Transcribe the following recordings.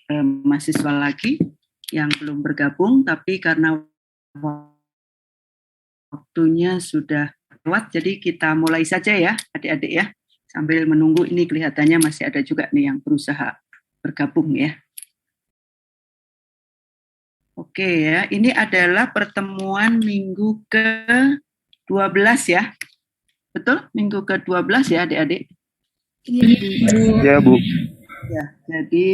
mahasiswa lagi yang belum bergabung, tapi karena waktunya sudah lewat, jadi kita mulai saja ya adik-adik ya. Sambil menunggu ini kelihatannya masih ada juga nih yang berusaha bergabung ya. Oke ya, ini adalah pertemuan minggu ke-12 ya. Betul? Minggu ke-12 ya adik-adik? Ya, Bu. Ya, jadi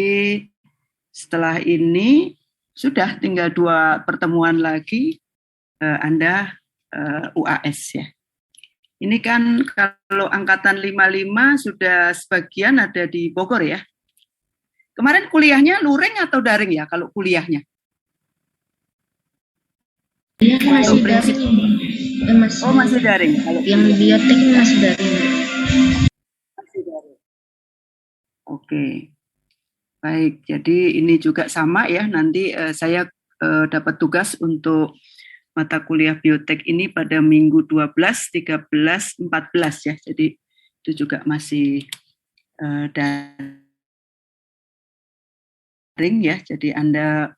setelah ini sudah tinggal 2 pertemuan lagi Anda UAS ya. Ini kan kalau angkatan 55 sudah sebagian ada di Bogor ya. Kemarin kuliahnya luring atau daring ya kalau kuliahnya? Iya, masih daring. Masih daring. Kalau yang biotek masih daring. Masih daring. Oke. Baik, jadi ini juga sama ya. Nanti saya dapat tugas untuk mata kuliah biotek ini pada minggu 12, 13, 14 ya. Jadi itu juga masih daring ya. Jadi Anda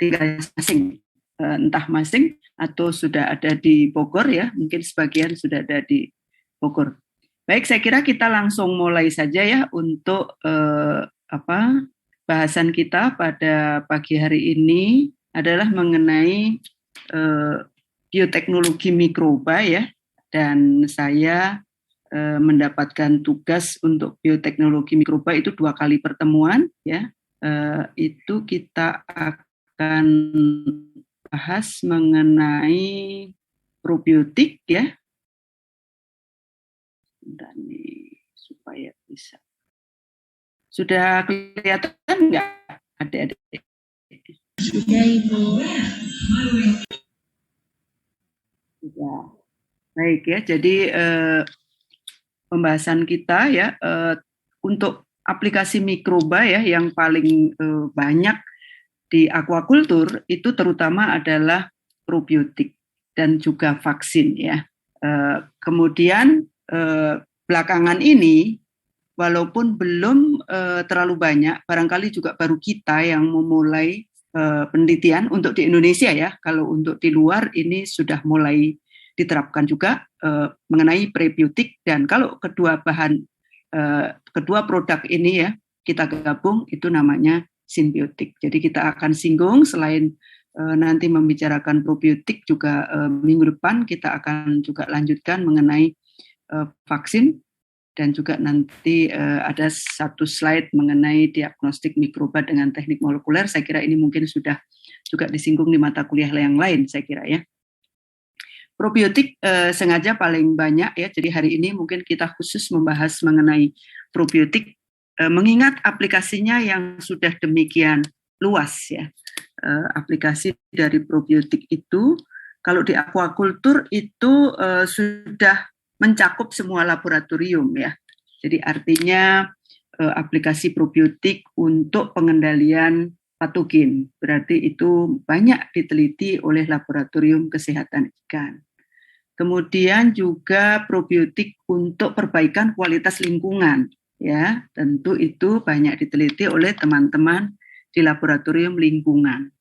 tinggal masing, entah masing atau sudah ada di Bogor ya. Mungkin sebagian sudah ada di Bogor. Baik, saya kira kita langsung mulai saja ya untuk bahasan kita pada pagi hari ini adalah mengenai bioteknologi mikroba ya, dan saya mendapatkan tugas untuk bioteknologi mikroba itu 2 kali pertemuan ya. Itu kita akan bahas mengenai probiotik ya. Dan supaya bisa. Sudah kelihatan nggak adik-adik? Sudah, Ibu. Sudah. Baik ya, jadi pembahasan kita ya untuk aplikasi mikroba ya yang paling banyak di aquaculture itu terutama adalah probiotik dan juga vaksin ya. Kemudian belakangan ini walaupun belum terlalu banyak, barangkali juga baru kita yang memulai penelitian untuk di Indonesia ya. Kalau untuk di luar ini sudah mulai diterapkan juga mengenai prebiotik, dan kalau kedua produk ini ya kita gabung itu namanya simbiotik. Jadi kita akan singgung selain nanti membicarakan probiotik juga minggu depan kita akan juga lanjutkan mengenai vaksin, dan juga nanti ada 1 slide mengenai diagnostik mikroba dengan teknik molekuler. Saya kira ini mungkin sudah juga disinggung di mata kuliah yang lain saya kira ya. Probiotik sengaja paling banyak ya, jadi hari ini mungkin kita khusus membahas mengenai probiotik mengingat aplikasinya yang sudah demikian luas ya. Aplikasi dari probiotik itu kalau di aquaculture itu sudah mencakup semua laboratorium ya. Jadi artinya aplikasi probiotik untuk pengendalian patogen. Berarti itu banyak diteliti oleh laboratorium kesehatan ikan. Kemudian juga probiotik untuk perbaikan kualitas lingkungan ya. Tentu itu banyak diteliti oleh teman-teman di laboratorium lingkungan.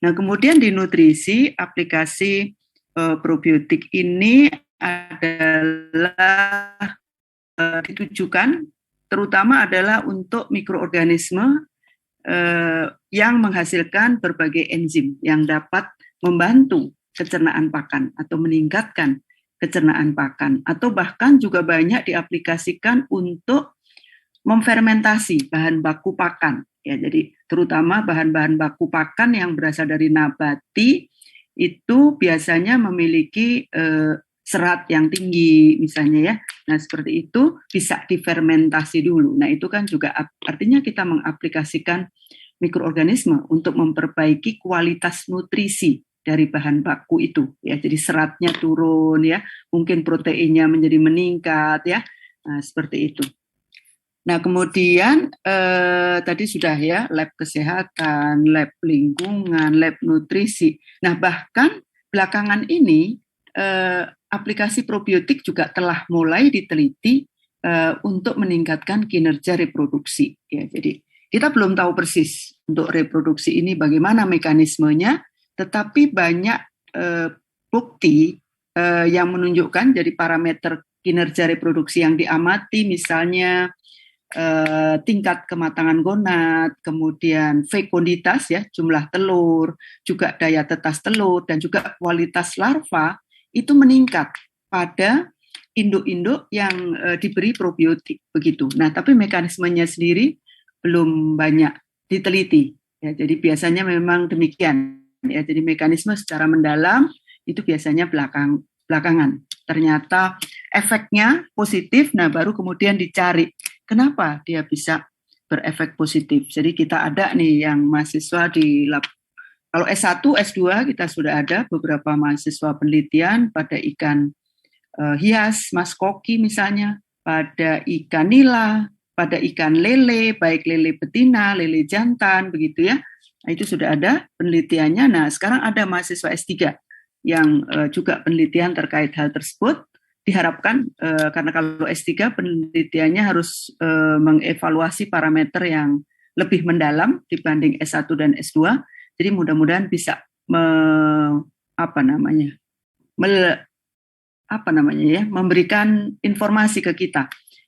Nah, kemudian di nutrisi aplikasi probiotik ini adalah ditujukan terutama adalah untuk mikroorganisme yang menghasilkan berbagai enzim yang dapat membantu pencernaan pakan atau meningkatkan pencernaan pakan, atau bahkan juga banyak diaplikasikan untuk memfermentasi bahan baku pakan ya. Jadi terutama bahan-bahan baku pakan yang berasal dari nabati itu biasanya memiliki serat yang tinggi misalnya ya. Nah, seperti itu bisa difermentasi dulu. Nah, itu kan juga artinya kita mengaplikasikan mikroorganisme untuk memperbaiki kualitas nutrisi dari bahan baku itu ya. Jadi seratnya turun ya, mungkin proteinnya menjadi meningkat ya. Nah, seperti itu. Nah, kemudian tadi sudah ya, lab kesehatan, lab lingkungan, lab nutrisi. Nah, bahkan belakangan ini aplikasi probiotik juga telah mulai diteliti untuk meningkatkan kinerja reproduksi. Ya, jadi Kita belum tahu persis untuk reproduksi ini bagaimana mekanismenya, tetapi banyak bukti yang menunjukkan jadi parameter kinerja reproduksi yang diamati, misalnya tingkat kematangan gonad, kemudian fekunditas ya, jumlah telur, juga daya tetas telur, dan juga kualitas larva itu meningkat pada induk-induk yang diberi probiotik begitu. Nah, tapi mekanismenya sendiri belum banyak diteliti ya. Jadi biasanya memang demikian ya. Jadi mekanisme secara mendalam itu biasanya belakangan. Ternyata efeknya positif, nah baru kemudian dicari kenapa dia bisa berefek positif. Jadi kita ada nih yang mahasiswa di lab. Kalau S1, S2 kita sudah ada beberapa mahasiswa penelitian pada ikan hias, mas koki misalnya, pada ikan nila, pada ikan lele, baik lele betina, lele jantan, begitu ya. Nah, itu sudah ada penelitiannya. Nah, sekarang ada mahasiswa S3 yang juga penelitian terkait hal tersebut. Diharapkan karena kalau S3 penelitiannya harus mengevaluasi parameter yang lebih mendalam dibanding S1 dan S2. Jadi mudah-mudahan bisa memberikan informasi ke kita.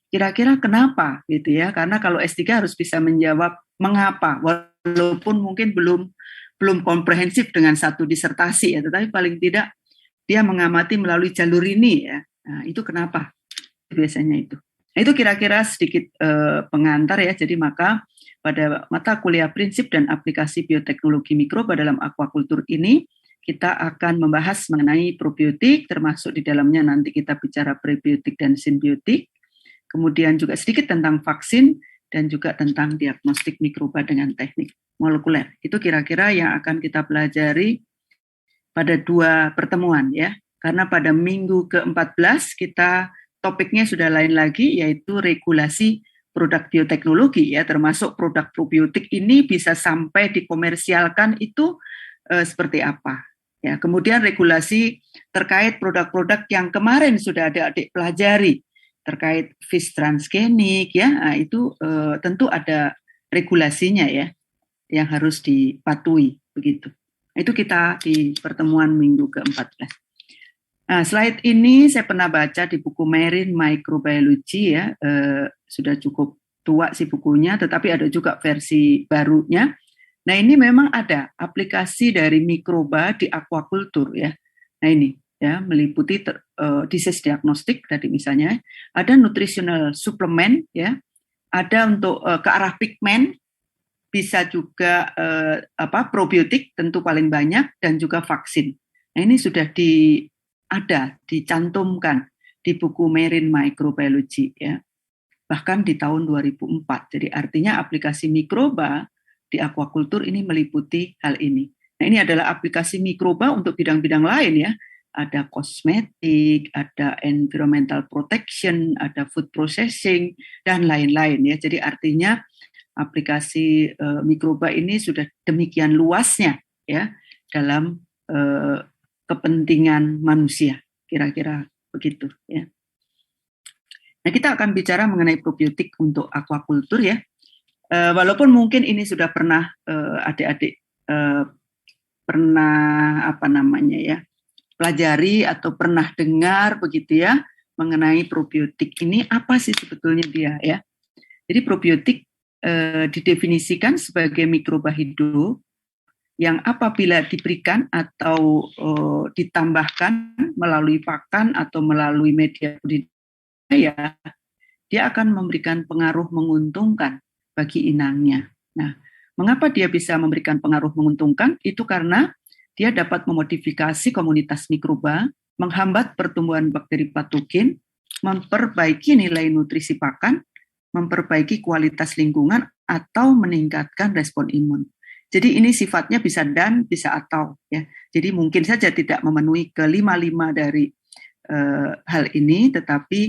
Kira-kira kenapa gitu ya? Karena kalau S3 harus bisa menjawab mengapa, walaupun mungkin belum komprehensif dengan satu disertasi ya, tetapi paling tidak dia mengamati melalui jalur ini ya. Nah, itu kenapa biasanya itu. Nah, itu kira-kira sedikit pengantar ya. Jadi maka pada mata kuliah prinsip dan aplikasi bioteknologi mikroba dalam aquaculture ini kita akan membahas mengenai probiotik, termasuk di dalamnya nanti kita bicara prebiotik dan simbiotik. Kemudian juga sedikit tentang vaksin dan juga tentang diagnostik mikroba dengan teknik molekuler. Itu kira-kira yang akan kita pelajari pada 2 pertemuan ya. Karena pada minggu ke-14 kita topiknya sudah lain lagi, yaitu regulasi produk bioteknologi ya, termasuk produk probiotik ini bisa sampai dikomersialkan itu seperti apa. Ya, kemudian regulasi terkait produk-produk yang kemarin sudah adik-adik pelajari terkait fish transgenic ya, nah, itu tentu ada regulasinya ya yang harus dipatuhi begitu. Itu kita di pertemuan minggu ke-14. Nah, slide ini saya pernah baca di buku Marine Microbiology ya, sudah cukup tua sih bukunya, tetapi ada juga versi barunya. Nah, ini memang ada aplikasi dari mikroba di aquaculture ya. Nah, ini ya meliputi disease diagnostik tadi misalnya, ada nutritional supplement ya, ada untuk ke arah pigmen, bisa juga probiotik tentu paling banyak, dan juga vaksin. Nah, ini sudah dicantumkan di buku Marine Microbiology ya, bahkan di tahun 2004. Jadi artinya aplikasi mikroba di aquaculture ini meliputi hal ini. Nah, ini adalah aplikasi mikroba untuk bidang-bidang lain ya. Ada kosmetik, ada environmental protection, ada food processing, dan lain-lain ya. Jadi artinya aplikasi mikroba ini sudah demikian luasnya ya dalam kepentingan manusia, kira-kira begitu ya. Nah, kita akan bicara mengenai probiotik untuk aquaculture ya. Walaupun mungkin ini sudah pernah adik-adik pelajari atau pernah dengar begitu ya mengenai probiotik ini, apa sih sebetulnya dia ya. Jadi probiotik didefinisikan sebagai mikroba hidup yang apabila diberikan atau ditambahkan melalui pakan atau melalui media budidaya, dia akan memberikan pengaruh menguntungkan bagi inangnya. Nah, mengapa dia bisa memberikan pengaruh menguntungkan? Itu karena dia dapat memodifikasi komunitas mikroba, menghambat pertumbuhan bakteri patogen, memperbaiki nilai nutrisi pakan, memperbaiki kualitas lingkungan, atau meningkatkan respon imun. Jadi ini sifatnya bisa dan bisa atau ya. Jadi mungkin saja tidak memenuhi ke-5 dari hal ini, tetapi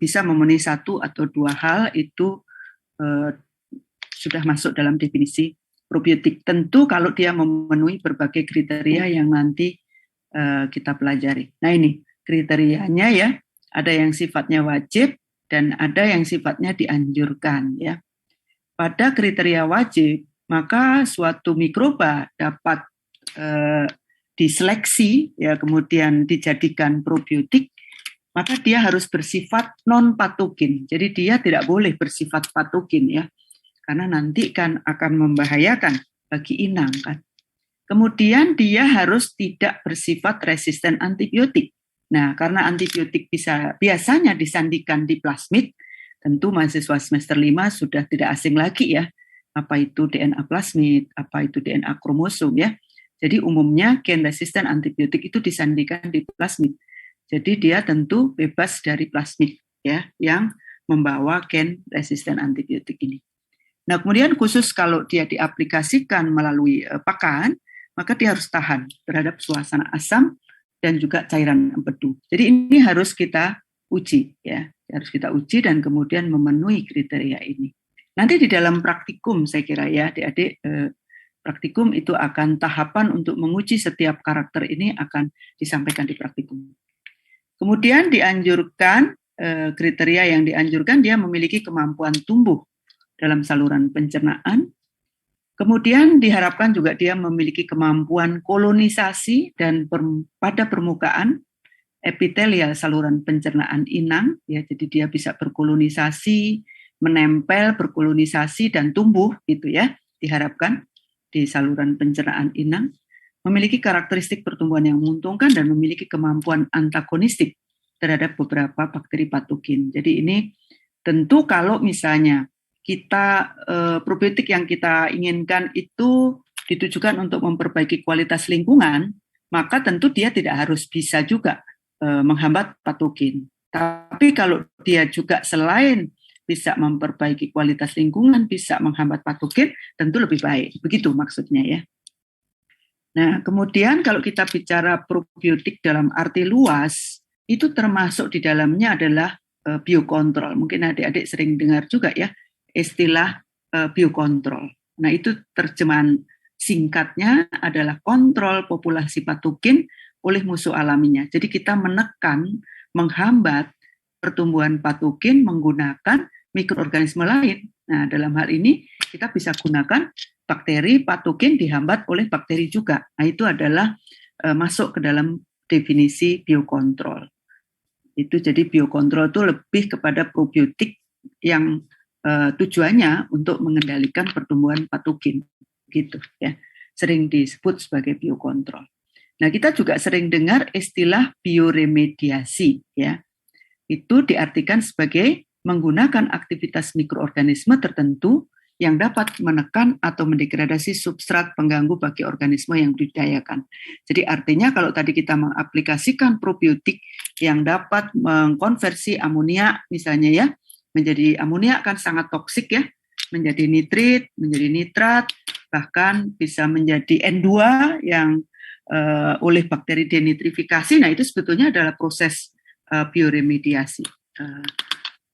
bisa memenuhi 1 atau 2 hal itu sudah masuk dalam definisi probiotik. Tentu kalau dia memenuhi berbagai kriteria yang nanti kita pelajari. Nah, ini kriterianya ya. Ada yang sifatnya wajib dan ada yang sifatnya dianjurkan ya. pada kriteria wajib, maka suatu mikroba dapat diseleksi, ya, kemudian dijadikan probiotik, maka dia harus bersifat non-patogen. Jadi dia tidak boleh bersifat patogen, ya, karena nanti kan akan membahayakan bagi inang kan. Kemudian dia harus tidak bersifat resisten antibiotik. Nah, karena antibiotik biasanya disandikan di plasmid, tentu mahasiswa semester 5 sudah tidak asing lagi ya. Apa itu DNA plasmid, apa itu DNA kromosom ya. Jadi umumnya gen resisten antibiotik itu disandikan di plasmid. Jadi dia tentu bebas dari plasmid ya, yang membawa gen resisten antibiotik ini. Nah, kemudian khusus kalau dia diaplikasikan melalui pakan, maka dia harus tahan terhadap suasana asam dan juga cairan empedu. Jadi ini harus kita uji ya, harus kita uji dan kemudian memenuhi kriteria ini. Nanti di dalam praktikum saya kira ya, adik-adik, praktikum itu akan tahapan untuk menguji setiap karakter ini akan disampaikan di praktikum. Kemudian dianjurkan, kriteria yang dianjurkan dia memiliki kemampuan tumbuh dalam saluran pencernaan. Kemudian diharapkan juga dia memiliki kemampuan kolonisasi dan pada permukaan epitelial saluran pencernaan inang, ya, jadi dia bisa berkolonisasi, menempel, berkolonisasi dan tumbuh gitu ya, diharapkan di saluran pencernaan inang, memiliki karakteristik pertumbuhan yang menguntungkan dan memiliki kemampuan antagonistik terhadap beberapa bakteri patogen. Jadi ini tentu kalau misalnya kita probiotik yang kita inginkan itu ditujukan untuk memperbaiki kualitas lingkungan, maka tentu dia tidak harus bisa juga menghambat patogen. Tapi kalau dia juga selain bisa memperbaiki kualitas lingkungan, bisa menghambat patogen, tentu lebih baik. Begitu maksudnya ya. Nah, kemudian kalau kita bicara probiotik dalam arti luas, itu termasuk di dalamnya adalah biokontrol. Mungkin adik-adik sering dengar juga ya, istilah biokontrol. Nah, itu terjemahan singkatnya adalah kontrol populasi patogen oleh musuh alaminya. Jadi kita menekan, menghambat pertumbuhan patogen menggunakan mikroorganisme lain. Nah, dalam hal ini kita bisa gunakan bakteri patogen dihambat oleh bakteri juga. Nah, itu adalah masuk ke dalam definisi biokontrol. Itu jadi biokontrol itu lebih kepada probiotik yang tujuannya untuk mengendalikan pertumbuhan patogen, gitu ya. Sering disebut sebagai biokontrol. Nah, kita juga sering dengar istilah bioremediasi ya. Itu diartikan sebagai menggunakan aktivitas mikroorganisme tertentu yang dapat menekan atau mendegradasi substrat pengganggu bagi organisme yang dibudidayakan. Jadi artinya kalau tadi kita mengaplikasikan probiotik yang dapat mengkonversi amonia misalnya ya, menjadi amonia kan sangat toksik ya, menjadi nitrit, menjadi nitrat, bahkan bisa menjadi N2 yang oleh bakteri denitrifikasi. Nah, itu sebetulnya adalah proses bioremediasi.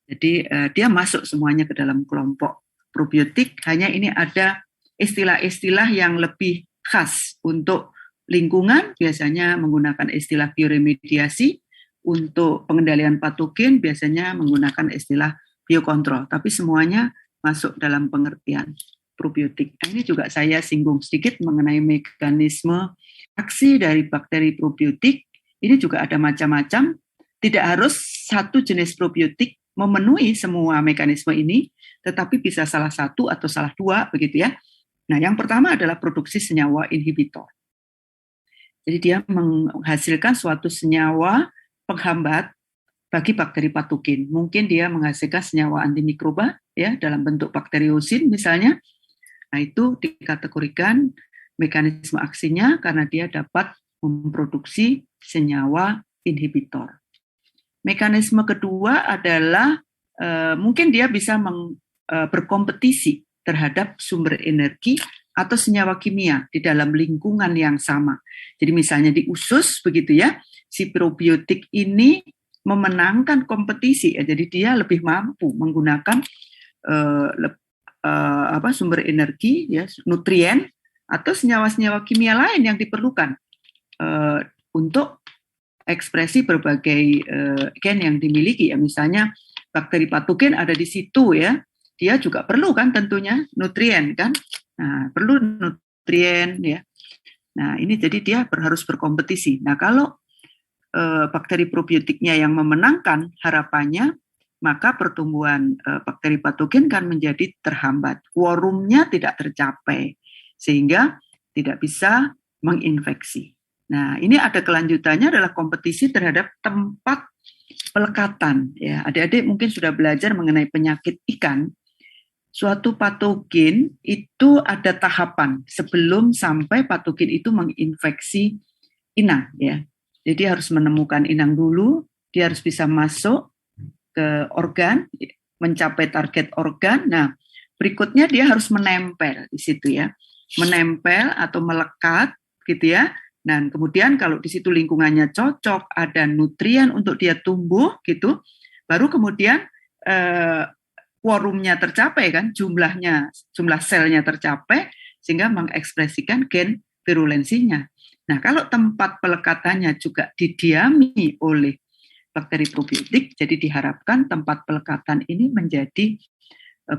Jadi dia masuk semuanya ke dalam kelompok probiotik, hanya ini ada istilah-istilah yang lebih khas untuk lingkungan, biasanya menggunakan istilah bioremediasi, untuk pengendalian patogen biasanya menggunakan istilah biokontrol, tapi semuanya masuk dalam pengertian probiotik. Nah, ini juga saya singgung sedikit mengenai mekanisme aksi dari bakteri probiotik. Ini juga ada macam-macam, tidak harus satu jenis probiotik memenuhi semua mekanisme ini, tetapi bisa salah satu atau salah dua, begitu ya. Nah, yang pertama adalah produksi senyawa inhibitor. Jadi dia menghasilkan suatu senyawa penghambat bagi bakteri patogen. Mungkin dia menghasilkan senyawa antimikroba ya dalam bentuk bakteriosin misalnya. Nah, itu dikategorikan mekanisme aksinya karena dia dapat memproduksi senyawa inhibitor. Mekanisme kedua adalah mungkin dia bisa berkompetisi terhadap sumber energi atau senyawa kimia di dalam lingkungan yang sama. Jadi misalnya di usus begitu ya, si probiotik ini memenangkan kompetisi, ya, jadi dia lebih mampu menggunakan sumber energi, ya, nutrien atau senyawa-senyawa kimia lain yang diperlukan untuk ekspresi berbagai gen yang dimiliki, ya, misalnya bakteri patogen ada di situ ya, dia juga perlu kan tentunya nutrien kan. Nah, perlu nutrien ya. Nah, ini jadi dia harus berkompetisi. Nah, kalau bakteri probiotiknya yang memenangkan harapannya, maka pertumbuhan bakteri patogen kan menjadi terhambat. Quorumnya tidak tercapai, sehingga tidak bisa menginfeksi. Nah, ini ada kelanjutannya adalah kompetisi terhadap tempat pelekatan. Ya, adik-adik mungkin sudah belajar mengenai penyakit ikan. Suatu patogen itu ada tahapan sebelum sampai patogen itu menginfeksi inang. Ya, jadi harus menemukan inang dulu, dia harus bisa masuk ke organ, mencapai target organ. Nah, berikutnya dia harus menempel di situ ya, menempel atau melekat gitu ya. Dan kemudian kalau di situ lingkungannya cocok, ada nutrien untuk dia tumbuh gitu, baru kemudian quorumnya tercapai kan, jumlah selnya tercapai sehingga mengekspresikan gen virulensinya. Nah, kalau tempat pelekatannya juga didiami oleh bakteri probiotik, jadi diharapkan tempat pelekatan ini menjadi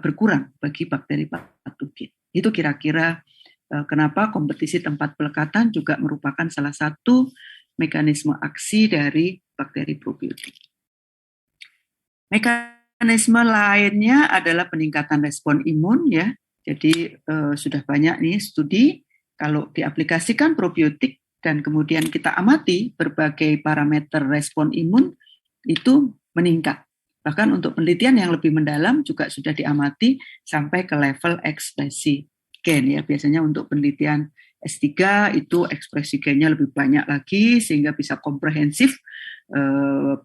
berkurang bagi bakteri patogen. Itu kira-kira kenapa kompetisi tempat pelekatan juga merupakan salah satu mekanisme aksi dari bakteri probiotik. Mekanisme lainnya adalah peningkatan respon imun ya. Jadi sudah banyak nih studi kalau diaplikasikan probiotik dan kemudian kita amati berbagai parameter respon imun itu meningkat. Bahkan untuk penelitian yang lebih mendalam juga sudah diamati sampai ke level ekspresi gen ya. Biasanya untuk penelitian S3 itu ekspresi gennya lebih banyak lagi sehingga bisa komprehensif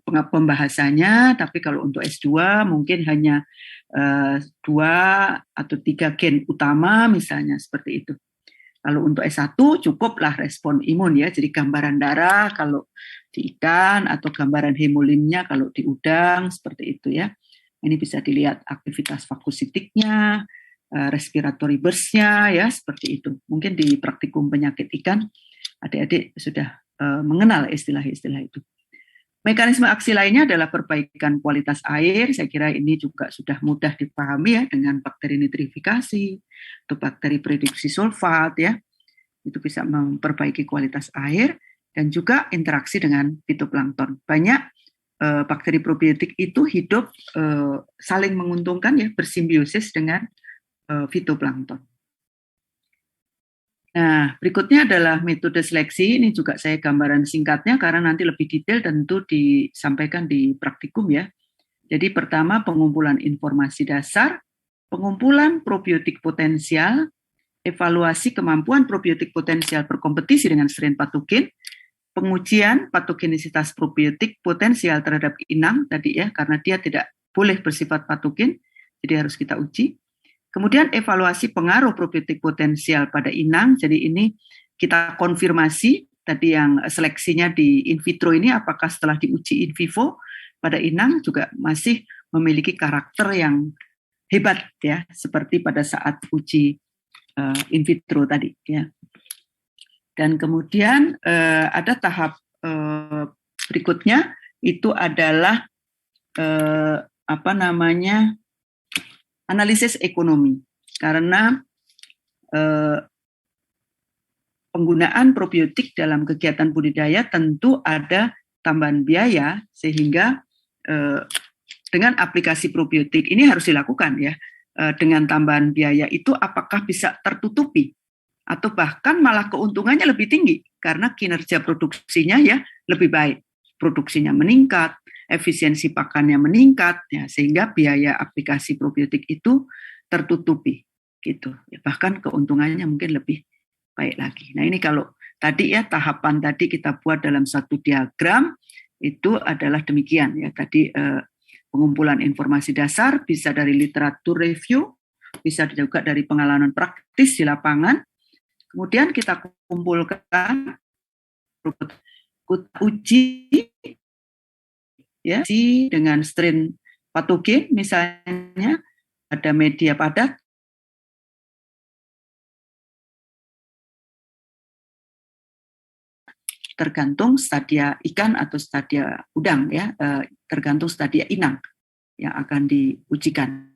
pembahasannya. Tapi kalau untuk S2 mungkin hanya 2 atau 3 gen utama misalnya seperti itu. Kalau untuk S1 cukuplah respon imun ya, jadi gambaran darah kalau di ikan atau gambaran hemolimnya kalau di udang, seperti itu ya. Ini bisa dilihat aktivitas fagositiknya, respiratory burst-nya ya, seperti itu. Mungkin di praktikum penyakit ikan, adik-adik sudah mengenal istilah-istilah itu. Mekanisme aksi lainnya adalah perbaikan kualitas air. Saya kira ini juga sudah mudah dipahami ya dengan bakteri nitrifikasi atau bakteri produksi sulfat ya. Itu bisa memperbaiki kualitas air dan juga interaksi dengan fitoplankton. Banyak bakteri probiotik itu hidup saling menguntungkan ya, bersimbiosis dengan fitoplankton. Nah, berikutnya adalah metode seleksi. Ini juga saya gambaran singkatnya karena nanti lebih detail tentu disampaikan di praktikum ya. Jadi pertama pengumpulan informasi dasar, pengumpulan probiotik potensial, evaluasi kemampuan probiotik potensial berkompetisi dengan strain patogen, pengujian patogenisitas probiotik potensial terhadap inang tadi ya, karena dia tidak boleh bersifat patogen, jadi harus kita uji. Kemudian evaluasi pengaruh probiotik potensial pada inang, jadi ini kita konfirmasi tadi yang seleksinya di in vitro ini apakah setelah diuji in vivo pada inang juga masih memiliki karakter yang hebat ya, seperti pada saat uji in vitro tadi ya. Dan kemudian ada tahap berikutnya itu adalah analisis ekonomi, karena penggunaan probiotik dalam kegiatan budidaya tentu ada tambahan biaya, sehingga dengan aplikasi probiotik ini harus dilakukan ya, dengan tambahan biaya itu apakah bisa tertutupi atau bahkan malah keuntungannya lebih tinggi karena kinerja produksinya ya lebih baik, produksinya meningkat, efisiensi pakannya meningkat ya, sehingga biaya aplikasi probiotik itu tertutupi gitu ya, bahkan keuntungannya mungkin lebih baik lagi. Nah ini kalau tadi ya tahapan tadi kita buat dalam satu diagram itu adalah demikian ya, tadi pengumpulan informasi dasar bisa dari literatur review, bisa juga dari pengalaman praktis di lapangan, kemudian kita kumpulkan uji ya dengan strain patogen, misalnya ada media padat tergantung stadia ikan atau stadia udang ya, tergantung stadia inang yang akan diujikan.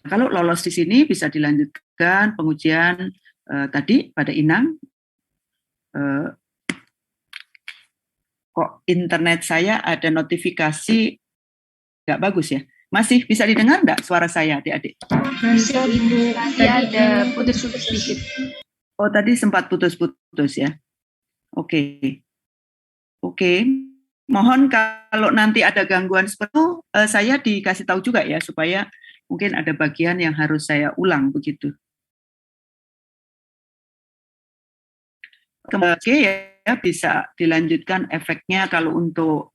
kalau lolos di sini bisa dilanjutkan pengujian tadi pada Inang. Kok internet saya ada notifikasi nggak bagus ya? Masih bisa didengar nggak suara saya, adik-adik? Masih Ibu. Tadi ada putus-putus sedikit. Oh, tadi sempat putus-putus ya. Oke. Mohon kalau nanti ada gangguan seperti itu, saya dikasih tahu juga ya, supaya mungkin ada bagian yang harus saya ulang begitu. Oke ya, bisa dilanjutkan efeknya kalau untuk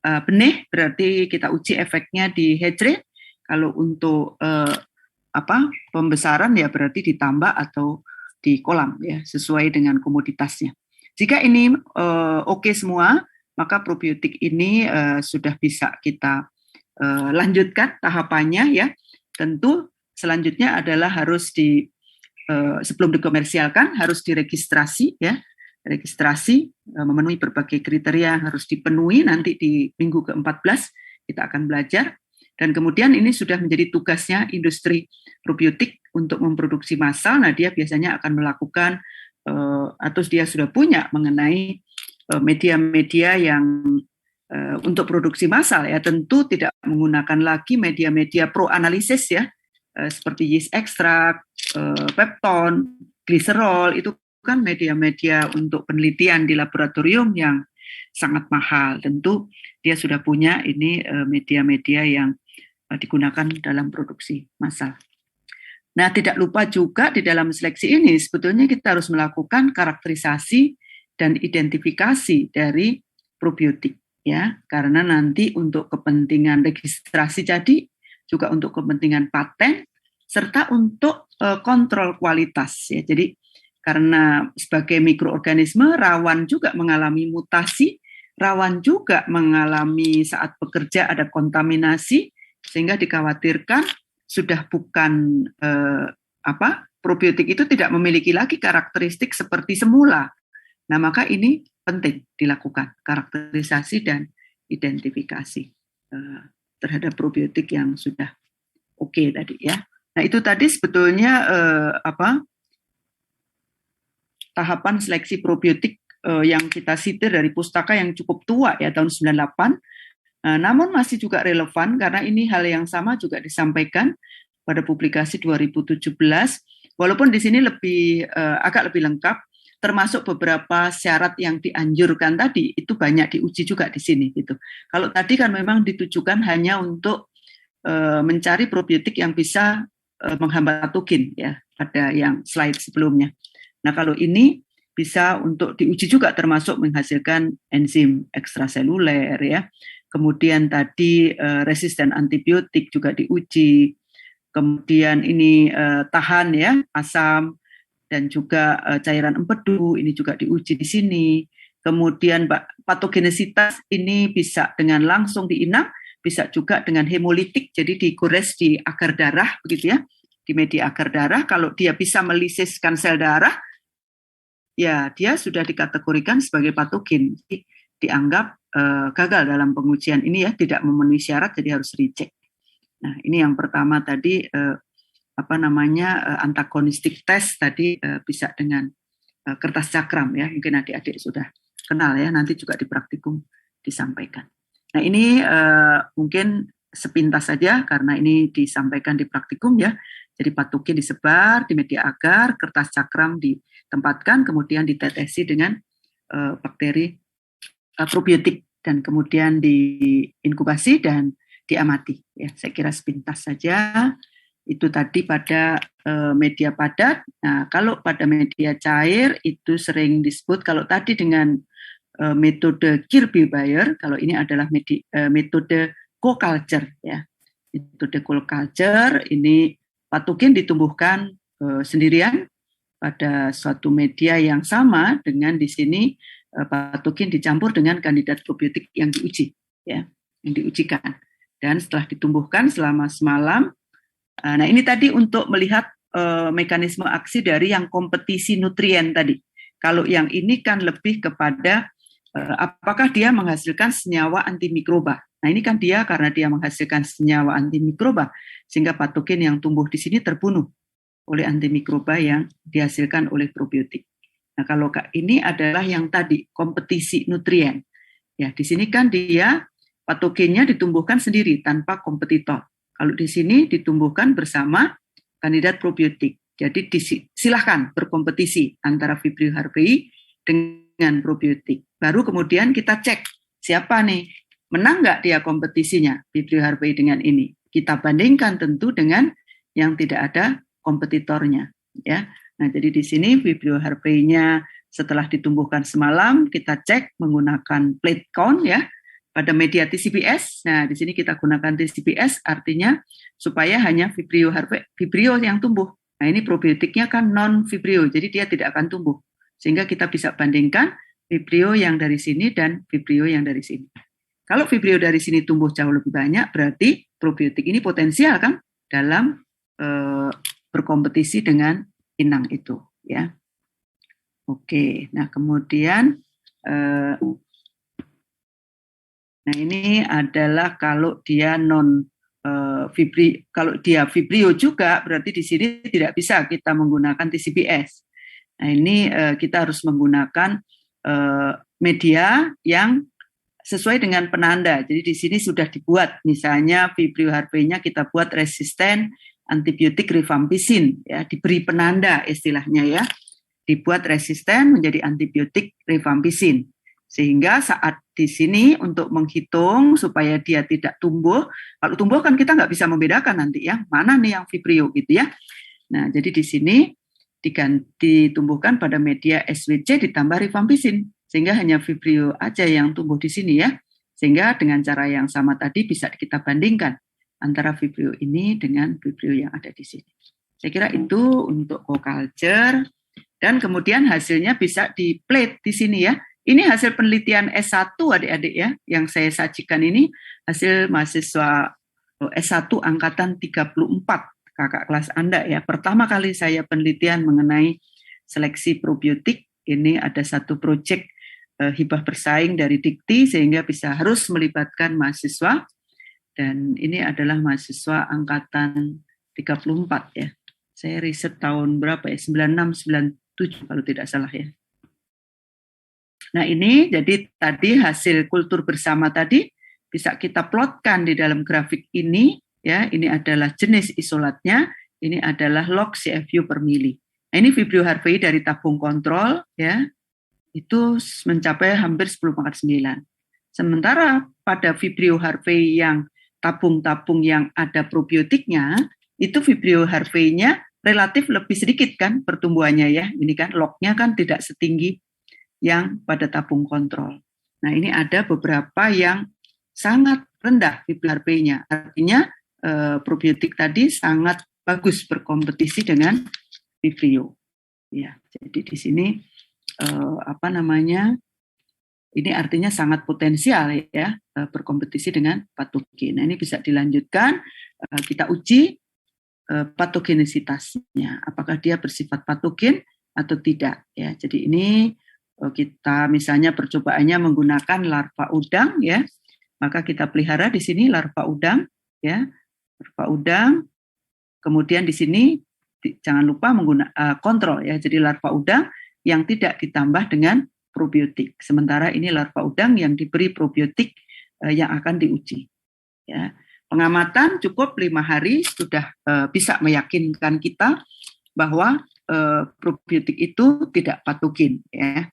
benih, berarti kita uji efeknya di hatch rate. Kalau untuk pembesaran ya berarti ditambah atau di kolam ya, sesuai dengan komoditasnya. Jika ini oke semua, maka probiotik ini sudah bisa kita lanjutkan tahapannya ya. Tentu selanjutnya adalah harus sebelum dikomersialkan harus diregistrasi ya. Registrasi memenuhi berbagai kriteria yang harus dipenuhi. Nanti di minggu ke-14 kita akan belajar. Dan kemudian ini sudah menjadi tugasnya industri probiotik untuk memproduksi massal. Nah, dia biasanya akan melakukan atau dia sudah punya mengenai media-media yang untuk produksi massal ya, tentu tidak menggunakan lagi media-media pro-analisis ya, seperti yeast extract, pepton, gliserol, itu kan media-media untuk penelitian di laboratorium yang sangat mahal. Tentu dia sudah punya ini media-media yang digunakan dalam produksi massal. Nah, tidak lupa juga di dalam seleksi ini sebetulnya kita harus melakukan karakterisasi dan identifikasi dari probiotik ya, karena nanti untuk kepentingan registrasi jadi juga untuk kepentingan paten serta untuk kontrol kualitas ya. Jadi karena sebagai mikroorganisme rawan juga mengalami mutasi, rawan juga mengalami saat bekerja ada kontaminasi, sehingga dikhawatirkan sudah bukan probiotik itu tidak memiliki lagi karakteristik seperti semula. Nah, maka ini penting dilakukan karakterisasi dan identifikasi terhadap probiotik yang sudah oke tadi ya. Nah, itu tadi sebetulnya tahapan seleksi probiotik yang kita sitir dari pustaka yang cukup tua ya, tahun 98. Namun masih juga relevan karena ini hal yang sama juga disampaikan pada publikasi 2017. Walaupun di sini agak lebih lengkap, termasuk beberapa syarat yang dianjurkan tadi itu banyak diuji juga di sini gitu. Kalau tadi kan memang ditujukan hanya untuk mencari probiotik yang bisa menghambat patogen ya, pada yang slide sebelumnya. Nah, kalau ini bisa untuk diuji juga termasuk menghasilkan enzim ekstraseluler ya. Kemudian tadi resisten antibiotik juga diuji. Kemudian ini tahan ya asam dan juga cairan empedu ini juga diuji di sini. Kemudian patogenesitas ini bisa dengan langsung diinang, bisa juga dengan hemolitik, jadi digores di agar darah begitu ya, di media agar darah. Kalau dia bisa melisiskan sel darah, ya dia sudah dikategorikan sebagai patogen, dianggap gagal dalam pengujian ini ya, tidak memenuhi syarat, jadi harus reject. Nah, ini yang pertama tadi antagonistic test tadi bisa dengan kertas cakram ya, mungkin adik-adik sudah kenal ya, nanti juga di praktikum disampaikan. Nah, ini mungkin sepintas saja karena ini disampaikan di praktikum ya. Jadi patogen disebar di media agar, kertas cakram ditempatkan, kemudian ditetesi dengan bakteri probiotik dan kemudian diinkubasi dan diamati. Ya, saya kira sepintas saja. Itu tadi pada media padat. Nah, kalau pada media cair itu sering disebut, kalau tadi dengan metode Kirby-Bayer, kalau ini adalah metode co-culture ya. Metode co-culture ini patogen ditumbuhkan sendirian pada suatu media yang sama dengan di sini patogen dicampur dengan kandidat probiotik yang diuji ya, yang diujikan. Dan setelah ditumbuhkan selama semalam. Nah, ini tadi untuk melihat mekanisme aksi dari yang kompetisi nutrien tadi. Kalau yang ini kan lebih kepada apakah dia menghasilkan senyawa antimikroba. Nah ini kan dia karena dia menghasilkan senyawa antimikroba, sehingga patogen yang tumbuh di sini terbunuh oleh antimikroba yang dihasilkan oleh probiotik. Nah kalau ini adalah yang tadi kompetisi nutrien. Ya di sini kan dia patogennya ditumbuhkan sendiri tanpa kompetitor. Kalau di sini ditumbuhkan bersama kandidat probiotik. Jadi silahkan berkompetisi antara Vibrio harvey dengan probiotik. Baru kemudian kita cek siapa nih, menang nggak dia kompetisinya Vibrio harvey dengan ini. Kita bandingkan tentu dengan yang tidak ada kompetitornya. Ya. Nah jadi di sini Vibrio harvey-nya setelah ditumbuhkan semalam kita cek menggunakan plate count ya. Pada media TCPS, nah di sini kita gunakan TCPS artinya supaya hanya Vibrio yang tumbuh. Nah ini probiotiknya kan non-Vibrio, jadi dia tidak akan tumbuh. Sehingga kita bisa bandingkan Vibrio yang dari sini dan Vibrio yang dari sini. Kalau Vibrio dari sini tumbuh jauh lebih banyak, berarti probiotik ini potensial kan dalam berkompetisi dengan inang itu. Ya. Oke, nah kemudian nah ini adalah kalau dia kalau dia Vibrio juga berarti di sini tidak bisa kita menggunakan TCPS. Nah ini kita harus menggunakan media yang sesuai dengan penanda. Jadi di sini sudah dibuat misalnya Vibrio harvey-nya kita buat resisten antibiotik rifampicin ya, diberi penanda istilahnya ya. Dibuat resisten menjadi antibiotik rifampicin. Sehingga saat di sini untuk menghitung supaya dia tidak tumbuh, kalau tumbuh kan kita nggak bisa membedakan nanti ya, mana nih yang Vibrio gitu ya. Nah, jadi di sini ditumbuhkan pada media SWC ditambah rifampicin, sehingga hanya Vibrio aja yang tumbuh di sini ya. Sehingga dengan cara yang sama tadi bisa kita bandingkan antara Vibrio ini dengan Vibrio yang ada di sini. Saya kira itu untuk co-culture, dan kemudian hasilnya bisa di plate di sini ya. Ini hasil penelitian S1 adik-adik ya, yang saya sajikan ini hasil mahasiswa S1 angkatan 34, kakak kelas Anda ya. Pertama kali saya penelitian mengenai seleksi probiotik, ini ada satu proyek hibah bersaing dari Dikti sehingga bisa harus melibatkan mahasiswa, dan ini adalah mahasiswa angkatan 34 ya. Saya riset tahun berapa ya, 96, 97 kalau tidak salah ya. Nah ini jadi tadi hasil kultur bersama tadi bisa kita plotkan di dalam grafik ini ya. Ini adalah jenis isolatnya, ini adalah log CFU per mili. Nah ini Vibrio harvey dari tabung kontrol ya, itu mencapai hampir 10/9. Sementara pada Vibrio harvey yang tabung-tabung yang ada probiotiknya, itu Vibrio harvey-nya relatif lebih sedikit kan pertumbuhannya ya. Ini kan lognya kan tidak setinggi yang pada tabung kontrol. Nah ini ada beberapa yang sangat rendah Vibrio harvey-nya. Artinya probiotik tadi sangat bagus berkompetisi dengan Vibrio. Ya, jadi di sini ini artinya sangat potensial ya berkompetisi dengan patogen. Nah ini bisa dilanjutkan, kita uji patogenisitasnya, apakah dia bersifat patogen atau tidak ya. Jadi ini kita misalnya percobaannya menggunakan larva udang ya, maka kita pelihara di sini larva udang ya, larva udang. Kemudian di sini jangan lupa menggunakan kontrol ya, jadi larva udang yang tidak ditambah dengan probiotik. Sementara ini larva udang yang diberi probiotik yang akan diuji. Ya. Pengamatan cukup 5 hari sudah bisa meyakinkan kita bahwa probiotik itu tidak patogen ya.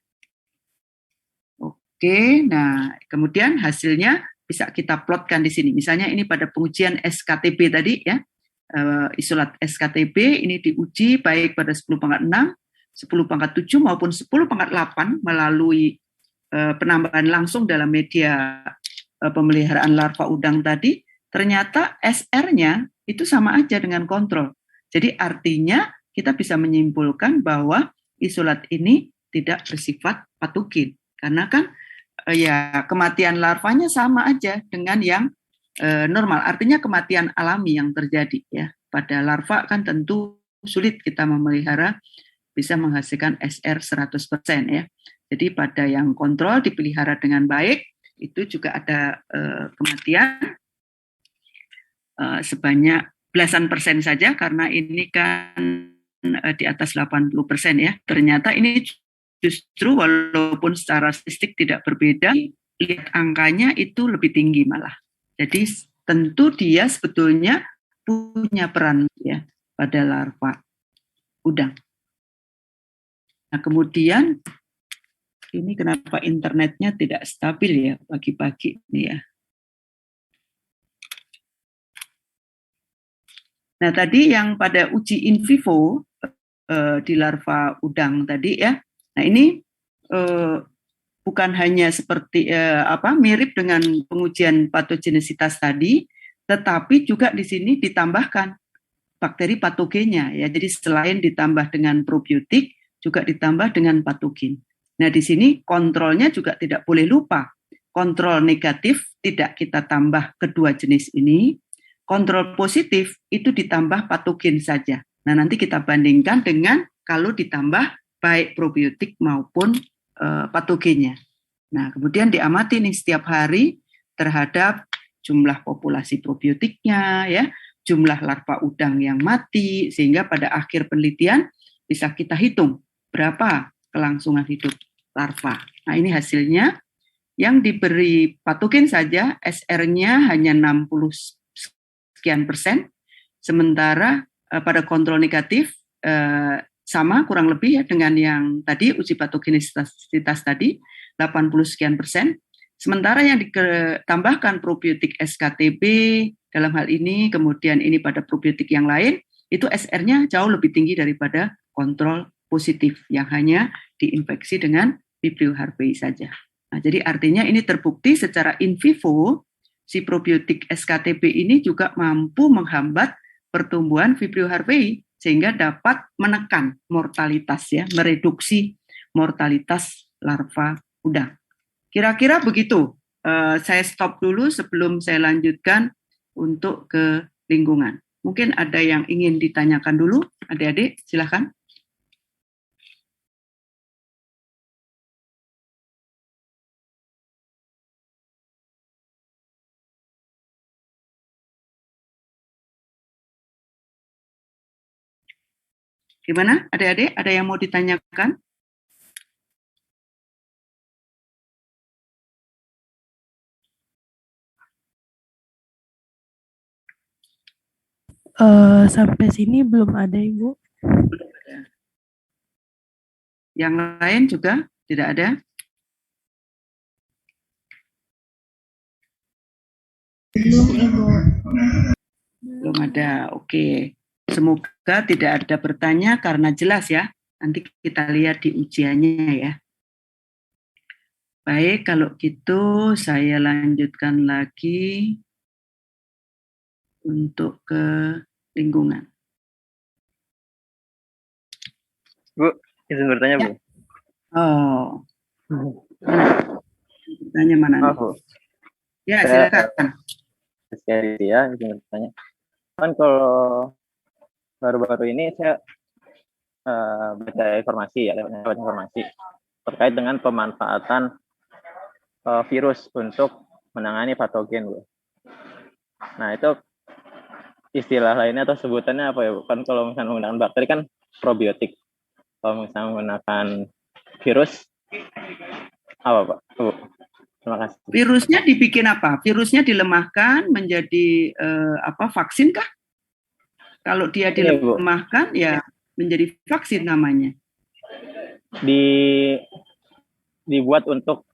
Oke, nah kemudian hasilnya bisa kita plotkan di sini. Misalnya ini pada pengujian SKTB tadi ya, isolat SKTB ini diuji baik pada 10/6, 10/7 maupun 10/8 melalui penambahan langsung dalam media pemeliharaan larva udang tadi. Ternyata SR-nya itu sama aja dengan kontrol. Jadi artinya kita bisa menyimpulkan bahwa isolat ini tidak bersifat patogen. Karena kan ya kematian larvanya sama aja dengan yang normal. Artinya kematian alami yang terjadi ya. Pada larva kan tentu sulit kita memelihara bisa menghasilkan SR 100% ya. Jadi pada yang kontrol dipelihara dengan baik, itu juga ada kematian sebanyak belasan persen saja, karena ini kan di atas 80% ya. Ternyata ini justru walaupun secara statistik tidak berbeda, lihat angkanya itu lebih tinggi malah. Jadi tentu dia sebetulnya punya peran ya pada larva udang. Nah, kemudian ini kenapa internetnya tidak stabil ya pagi-pagi ini ya. Nah, tadi yang pada uji in vivo di larva udang tadi ya. Nah, ini bukan hanya seperti mirip dengan pengujian patogenesitas tadi, tetapi juga di sini ditambahkan bakteri patogennya ya. Jadi selain ditambah dengan probiotik, juga ditambah dengan patogen. Nah, di sini kontrolnya juga tidak boleh lupa. Kontrol negatif tidak kita tambah kedua jenis ini. Kontrol positif itu ditambah patogen saja. Nah, nanti kita bandingkan dengan kalau ditambah baik probiotik maupun patogennya. Nah, kemudian diamati nih setiap hari terhadap jumlah populasi probiotiknya, ya, jumlah larva udang yang mati, sehingga pada akhir penelitian bisa kita hitung berapa kelangsungan hidup larva. Nah, ini hasilnya. Yang diberi patogen saja SR-nya hanya 60 sekian persen, sementara pada kontrol negatif sama kurang lebih ya dengan yang tadi uji patogenisitas tadi 80 sekian persen, sementara yang ditambahkan probiotik SKTB dalam hal ini, kemudian ini pada probiotik yang lain, itu SR-nya jauh lebih tinggi daripada kontrol positif yang hanya diinfeksi dengan Vibrio harvey saja. Nah, jadi artinya ini terbukti secara in vivo si probiotik SKTB ini juga mampu menghambat pertumbuhan Vibrio harvey sehingga dapat menekan mortalitas ya, mereduksi mortalitas larva udang. Kira-kira begitu. Saya stop dulu sebelum saya lanjutkan untuk ke lingkungan. Mungkin ada yang ingin ditanyakan dulu, adik-adik, silakan. Gimana adik-adik, ada yang mau ditanyakan? Sampai sini belum ada, Ibu. Belum ada. Yang lain juga tidak ada? Belum, Ibu. Belum ada, oke. Semoga tidak ada bertanya karena jelas ya. Nanti kita lihat di ujiannya ya. Baik, kalau gitu saya lanjutkan lagi untuk ke lingkungan. Bu, izin bertanya, Bu. Oh, mana? Bertanya mana? Maaf, Bu. Ya, silakan. Sekali ya, izin bertanya. Kan kalau baru-baru ini saya baca informasi ya, lewat informasi terkait dengan pemanfaatan virus untuk menangani patogen, Bu. Nah, itu istilah lainnya atau sebutannya apa ya, Bu? Kan kalau misalnya menggunakan bakteri kan probiotik. Kalau misalnya menggunakan virus apa, Pak? Bu, terima kasih. Virusnya dibikin apa? Virusnya dilemahkan menjadi vaksin kah? Kalau dia dilemahkan ya menjadi vaksin namanya. Dibuat untuk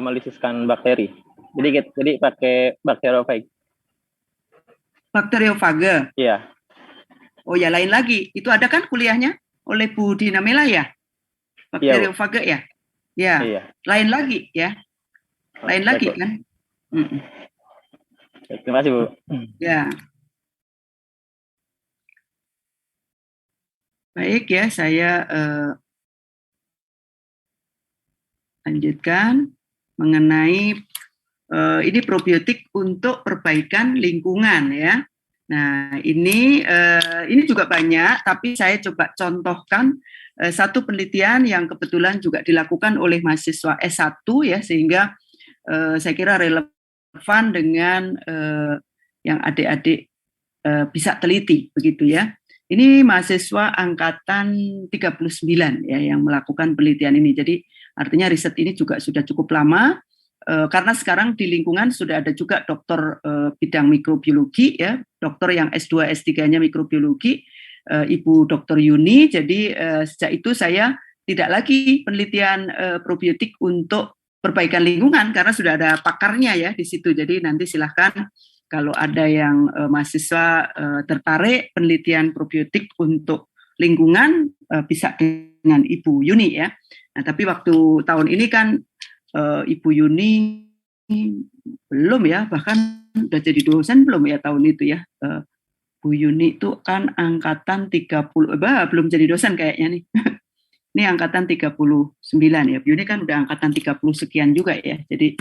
melisuskan bakteri. Jadi pakai bakteriofag. Bakteriofage. Iya. Oh ya, lain lagi. Itu ada kan kuliahnya oleh Bu Dina Mela ya? Bakteriofage ya? Ya. Iya. Lain lagi ya. Lain lagi kan? Terima kasih, Bu. Ya. Baik ya, saya lanjutkan mengenai ini probiotik untuk perbaikan lingkungan ya. Nah, ini juga banyak, tapi saya coba contohkan satu penelitian yang kebetulan juga dilakukan oleh mahasiswa S1 ya, sehingga saya kira relevan dengan yang adik-adik bisa teliti begitu ya. Ini mahasiswa angkatan 39 ya yang melakukan penelitian ini. Jadi artinya riset ini juga sudah cukup lama karena sekarang di lingkungan sudah ada juga dokter bidang mikrobiologi ya, dokter yang S2 S3-nya mikrobiologi, Ibu Dr. Yuni. Jadi sejak itu saya tidak lagi penelitian probiotik untuk perbaikan lingkungan karena sudah ada pakarnya ya di situ. Jadi nanti silahkan kalau ada yang mahasiswa tertarik penelitian probiotik untuk lingkungan bisa dengan Ibu Yuni ya. Nah, tapi waktu tahun ini kan Ibu Yuni belum ya, bahkan udah jadi dosen belum ya tahun itu ya. Bu Yuni itu kan angkatan 30, belum jadi dosen kayaknya nih. Ini angkatan 39 ya. Bu Yuni kan udah angkatan 30 sekian juga ya. Jadi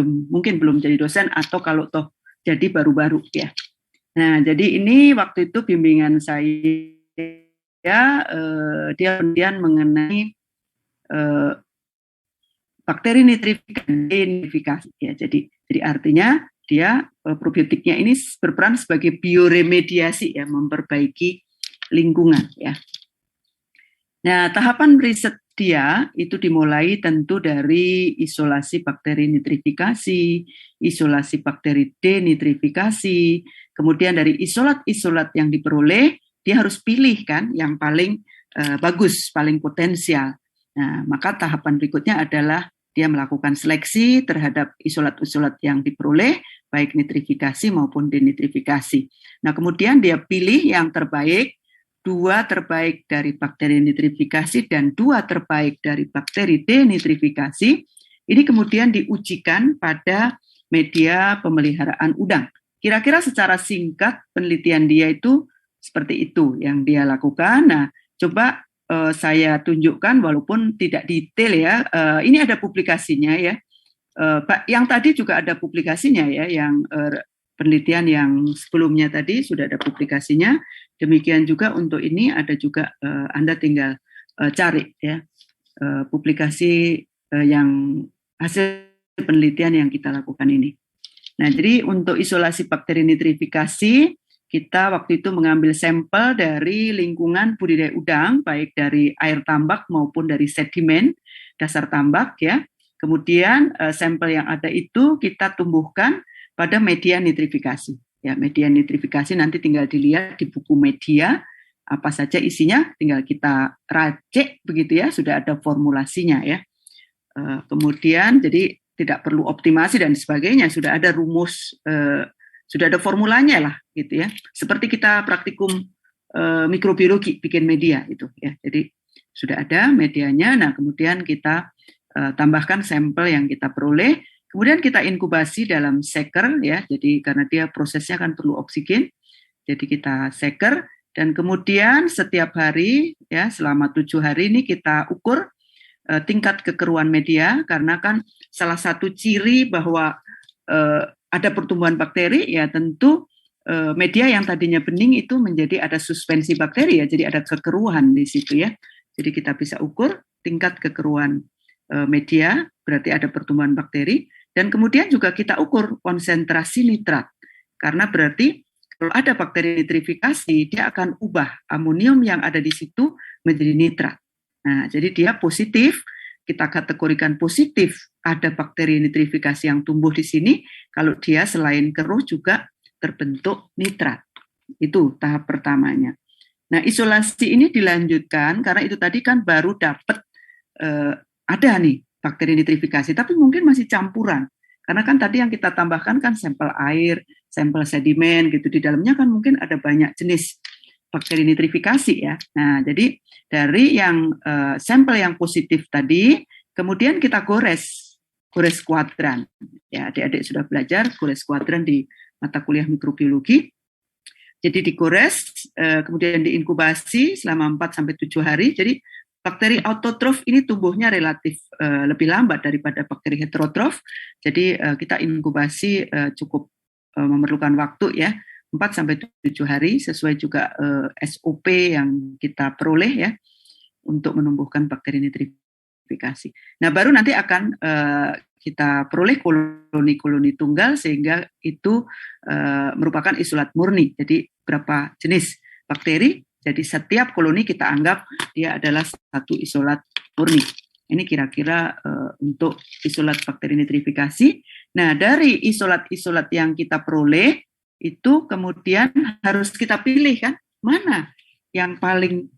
mungkin belum jadi dosen atau kalau toh jadi baru-baru ya. Nah, jadi ini waktu itu bimbingan saya dia penelitian mengenai bakteri nitrifikasi ya. Jadi artinya dia probiotiknya ini berperan sebagai bioremediasi ya, memperbaiki lingkungan ya. Nah, tahapan riset dia itu dimulai tentu dari isolasi bakteri nitrifikasi, isolasi bakteri denitrifikasi, kemudian dari isolat-isolat yang diperoleh, dia harus pilih kan yang paling bagus, paling potensial. Nah, maka tahapan berikutnya adalah dia melakukan seleksi terhadap isolat-isolat yang diperoleh, baik nitrifikasi maupun denitrifikasi. Nah, kemudian dia pilih yang terbaik, 2 terbaik dari bakteri nitrifikasi dan 2 terbaik dari bakteri denitrifikasi. Ini kemudian diujikan pada media pemeliharaan udang. Kira-kira secara singkat penelitian dia itu seperti itu yang dia lakukan. Nah, coba saya tunjukkan walaupun tidak detail ya. Ini ada publikasinya ya. Yang tadi juga ada publikasinya ya, yang penelitian yang sebelumnya tadi sudah ada publikasinya. Demikian juga untuk ini ada juga Anda tinggal cari ya publikasi yang hasil penelitian yang kita lakukan ini. Nah, jadi untuk isolasi bakteri nitrifikasi kita waktu itu mengambil sampel dari lingkungan budidaya udang, baik dari air tambak maupun dari sedimen dasar tambak ya. Kemudian sampel yang ada itu kita tumbuhkan pada media nitrifikasi. Ya, media nitrifikasi nanti tinggal dilihat di buku media apa saja isinya, tinggal kita racik begitu ya, sudah ada formulasinya ya. Kemudian jadi tidak perlu optimasi dan sebagainya, sudah ada rumus, sudah ada formulanya lah gitu ya. Seperti kita praktikum mikrobiologi bikin media itu ya. Jadi sudah ada medianya. Nah, kemudian kita tambahkan sampel yang kita peroleh. Kemudian kita inkubasi dalam shaker ya, jadi karena dia prosesnya kan perlu oksigen, jadi kita shaker dan kemudian setiap hari ya selama 7 hari ini kita ukur tingkat kekeruan media karena kan salah satu ciri bahwa ada pertumbuhan bakteri ya tentu media yang tadinya bening itu menjadi ada suspensi bakteri ya, jadi ada kekeruan di situ ya, jadi kita bisa ukur tingkat kekeruan media berarti ada pertumbuhan bakteri. Dan kemudian juga kita ukur konsentrasi nitrat. Karena berarti kalau ada bakteri nitrifikasi, dia akan ubah amonium yang ada di situ menjadi nitrat. Nah, jadi dia positif, kita kategorikan positif, ada bakteri nitrifikasi yang tumbuh di sini, kalau dia selain keruh juga terbentuk nitrat. Itu tahap pertamanya. Nah, isolasi ini dilanjutkan, karena itu tadi kan baru dapat ada nih, bakteri nitrifikasi, tapi mungkin masih campuran. Karena kan tadi yang kita tambahkan kan sampel air, sampel sedimen gitu. Di dalamnya kan mungkin ada banyak jenis bakteri nitrifikasi ya. Nah, jadi dari yang sampel yang positif tadi, kemudian kita gores kuadran. Ya, adik-adik sudah belajar gores kuadran di mata kuliah mikrobiologi. Jadi digores, kemudian diinkubasi selama 4-7 hari. Jadi bakteri autotrof ini tumbuhnya relatif lebih lambat daripada bakteri heterotrof. Jadi kita inkubasi cukup memerlukan waktu ya, 4-7 hari sesuai juga SOP yang kita peroleh ya untuk menumbuhkan bakteri nitrifikasi. denitrifikasi. Nah, baru nanti akan kita peroleh koloni-koloni tunggal sehingga itu merupakan isolat murni. Jadi berapa jenis bakteri, jadi setiap koloni kita anggap dia adalah satu isolat murni. Ini kira-kira untuk isolat bakteri nitrifikasi. Nah, dari isolat-isolat yang kita peroleh, itu kemudian harus kita pilih kan, mana yang paling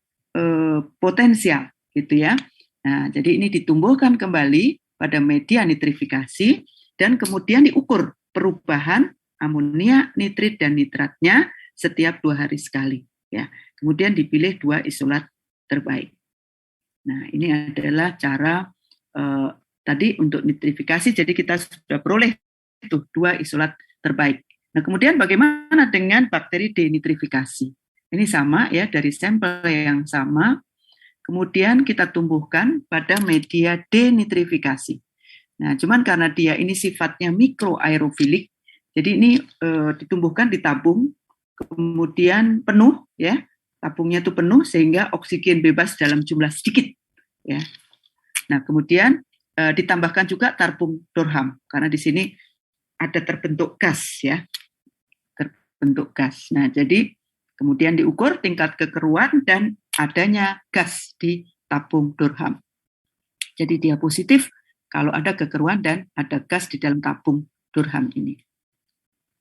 potensial gitu ya. Nah, jadi ini ditumbuhkan kembali pada media nitrifikasi dan kemudian diukur perubahan amonia, nitrit dan nitratnya setiap 2 hari sekali ya. Kemudian dipilih 2 isolat terbaik. Nah, ini adalah cara tadi untuk nitrifikasi. Jadi kita sudah peroleh itu 2 isolat terbaik. Nah, kemudian bagaimana dengan bakteri denitrifikasi? Ini sama ya, dari sampel yang sama, kemudian kita tumbuhkan pada media denitrifikasi. Nah, cuman karena dia ini sifatnya mikroaerofilik, jadi ini ditumbuhkan di tabung, kemudian penuh ya, tabungnya itu penuh sehingga oksigen bebas dalam jumlah sedikit ya. Nah, kemudian ditambahkan juga tarbung Durham karena di sini ada terbentuk gas ya, terbentuk gas. Nah, jadi kemudian diukur tingkat kekeruan dan adanya gas di tabung Durham. Jadi dia positif kalau ada kekeruan dan ada gas di dalam tabung Durham ini.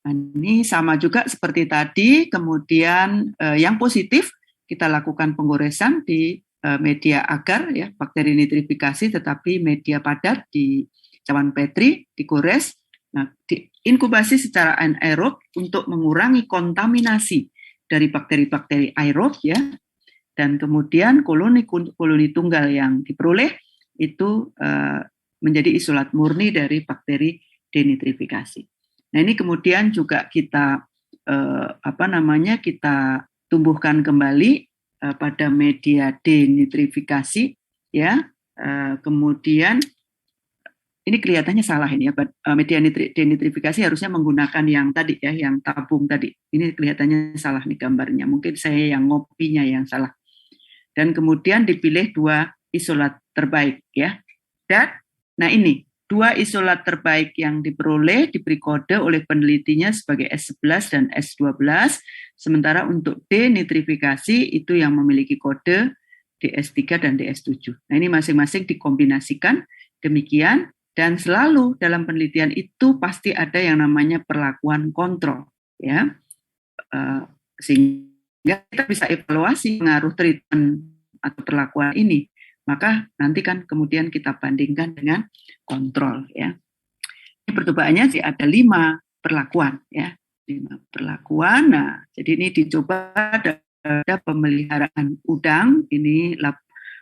Nah, ini sama juga seperti tadi, kemudian yang positif kita lakukan penggoresan di media agar ya, bakteri nitrifikasi tetapi media padat di cawan Petri digores. Nah, diinkubasi secara anaerob untuk mengurangi kontaminasi dari bakteri-bakteri aerob ya, dan kemudian koloni tunggal yang diperoleh itu menjadi isolat murni dari bakteri denitrifikasi. Nah, ini kemudian juga kita kita tumbuhkan kembali pada media denitrifikasi ya, kemudian ini kelihatannya salah ini ya, media denitrifikasi harusnya menggunakan yang tadi ya, yang tabung tadi. Ini kelihatannya salah nih gambarnya. Mungkin saya yang ngopinya yang salah. Dan kemudian dipilih 2 isolat terbaik ya. Dan nah ini 2 isolat terbaik yang diperoleh diberi kode oleh penelitinya sebagai S11 dan S12. Sementara untuk denitrifikasi itu yang memiliki kode DS3 dan DS7. Nah, ini masing-masing dikombinasikan demikian. Dan selalu dalam penelitian itu pasti ada yang namanya perlakuan kontrol, ya, sehingga kita bisa evaluasi pengaruh treatment atau perlakuan ini. Maka nanti kan kemudian kita bandingkan dengan kontrol, ya. Ini percobaannya sih ada 5 perlakuan, ya, 5 perlakuan. Nah, jadi ini dicoba ada pemeliharaan udang. Ini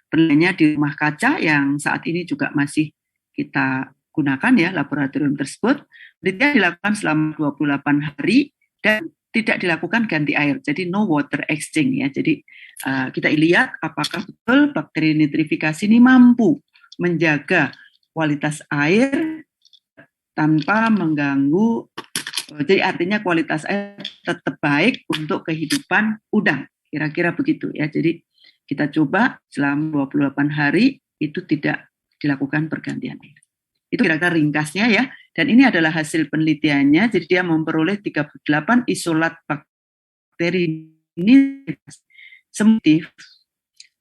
penelitiannya di rumah kaca yang saat ini juga masih kita gunakan ya laboratorium tersebut. Penelitian dilakukan selama 28 hari dan tidak dilakukan ganti air, jadi no water exchange ya. Jadi kita lihat apakah betul bakteri nitrifikasi ini mampu menjaga kualitas air tanpa mengganggu. Jadi artinya kualitas air tetap baik untuk kehidupan udang. Kira-kira begitu ya. Jadi kita coba selama 28 hari itu tidak dilakukan pergantian air. Itu kira-kira ringkasnya ya. Dan ini adalah hasil penelitiannya. Jadi dia memperoleh 38 isolat bakteri ini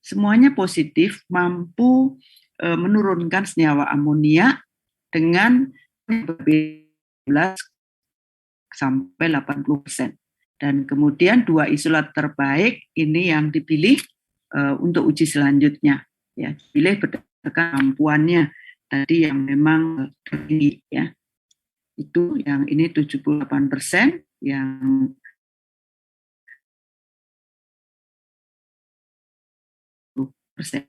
semuanya positif, mampu menurunkan senyawa amonia dengan 11 sampai 80%. Dan kemudian 2 isolat terbaik ini yang dipilih untuk uji selanjutnya. Ya, pilih berdasarkan kemampuannya tadi yang memang tinggi ya. Itu yang ini 78%, yang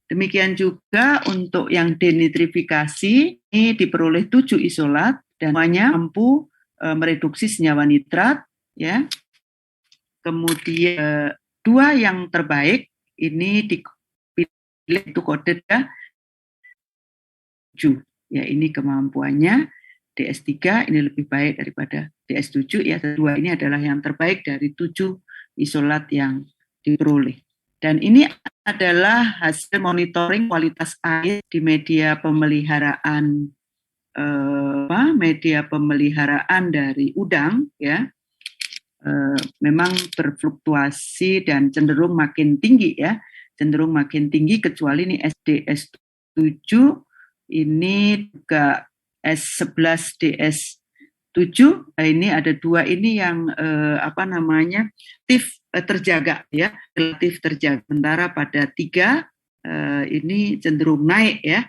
demikian juga untuk yang denitrifikasi ini diperoleh 7 isolat dan semuanya mampu mereduksi senyawa nitrat ya. Kemudian 2 yang terbaik ini dipilih itu kode 7 ya, ini kemampuannya. DS3 ini lebih baik daripada DS7 ya. 2 ini adalah yang terbaik dari 7 isolat yang diperoleh. Dan ini adalah hasil monitoring kualitas air di media pemeliharaan dari udang, ya. Memang berfluktuasi dan cenderung makin tinggi, ya, kecuali ini SDS7, ini juga S11 DS7, ini ada dua ini yang relatif terjaga, ya, relatif terjaga. Sementara pada 3 ini cenderung naik, ya,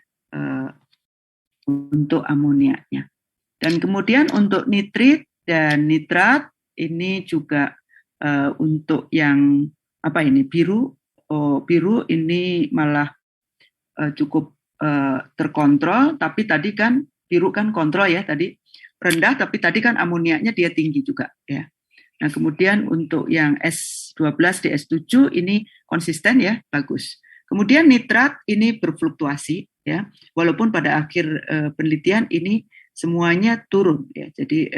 untuk amoniaknya. Dan kemudian untuk nitrit dan nitrat ini juga untuk yang biru ini malah cukup terkontrol, tapi tadi kan biru kan kontrol, ya, tadi rendah, tapi tadi kan amoniaknya dia tinggi juga, ya. Nah, kemudian untuk yang S12 DS7 ini konsisten, ya, bagus. Kemudian nitrat ini berfluktuasi, ya, walaupun pada akhir penelitian ini semuanya turun, ya, jadi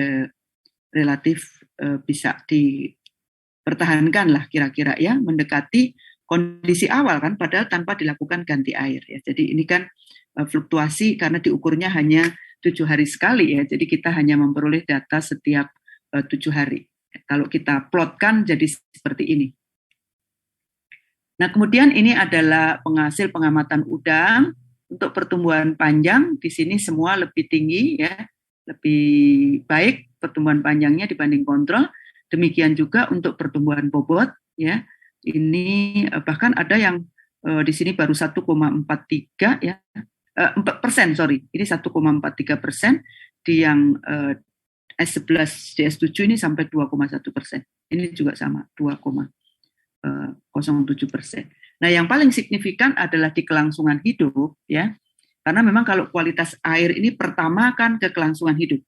relatif bisa dipertahankan lah kira-kira, ya, mendekati kondisi awal kan, padahal tanpa dilakukan ganti air, ya. Jadi ini kan fluktuasi karena diukurnya hanya 7 hari sekali, ya, jadi kita hanya memperoleh data setiap 7 hari. Kalau kita plotkan jadi seperti ini. Nah, kemudian ini adalah penghasil pengamatan udang untuk pertumbuhan panjang. Di sini semua lebih tinggi, ya, lebih baik pertumbuhan panjangnya dibanding kontrol. Demikian juga untuk pertumbuhan bobot, ya. Ini bahkan ada yang di sini baru 1,43, ya, 4%, sorry. Ini 1,43%, di yang S11 DS7 ini sampai 2,1%. Ini juga sama 2,07%. Nah, yang paling signifikan adalah di kelangsungan hidup, ya. Karena memang kalau kualitas air ini pertama kan ke kelangsungan hidup.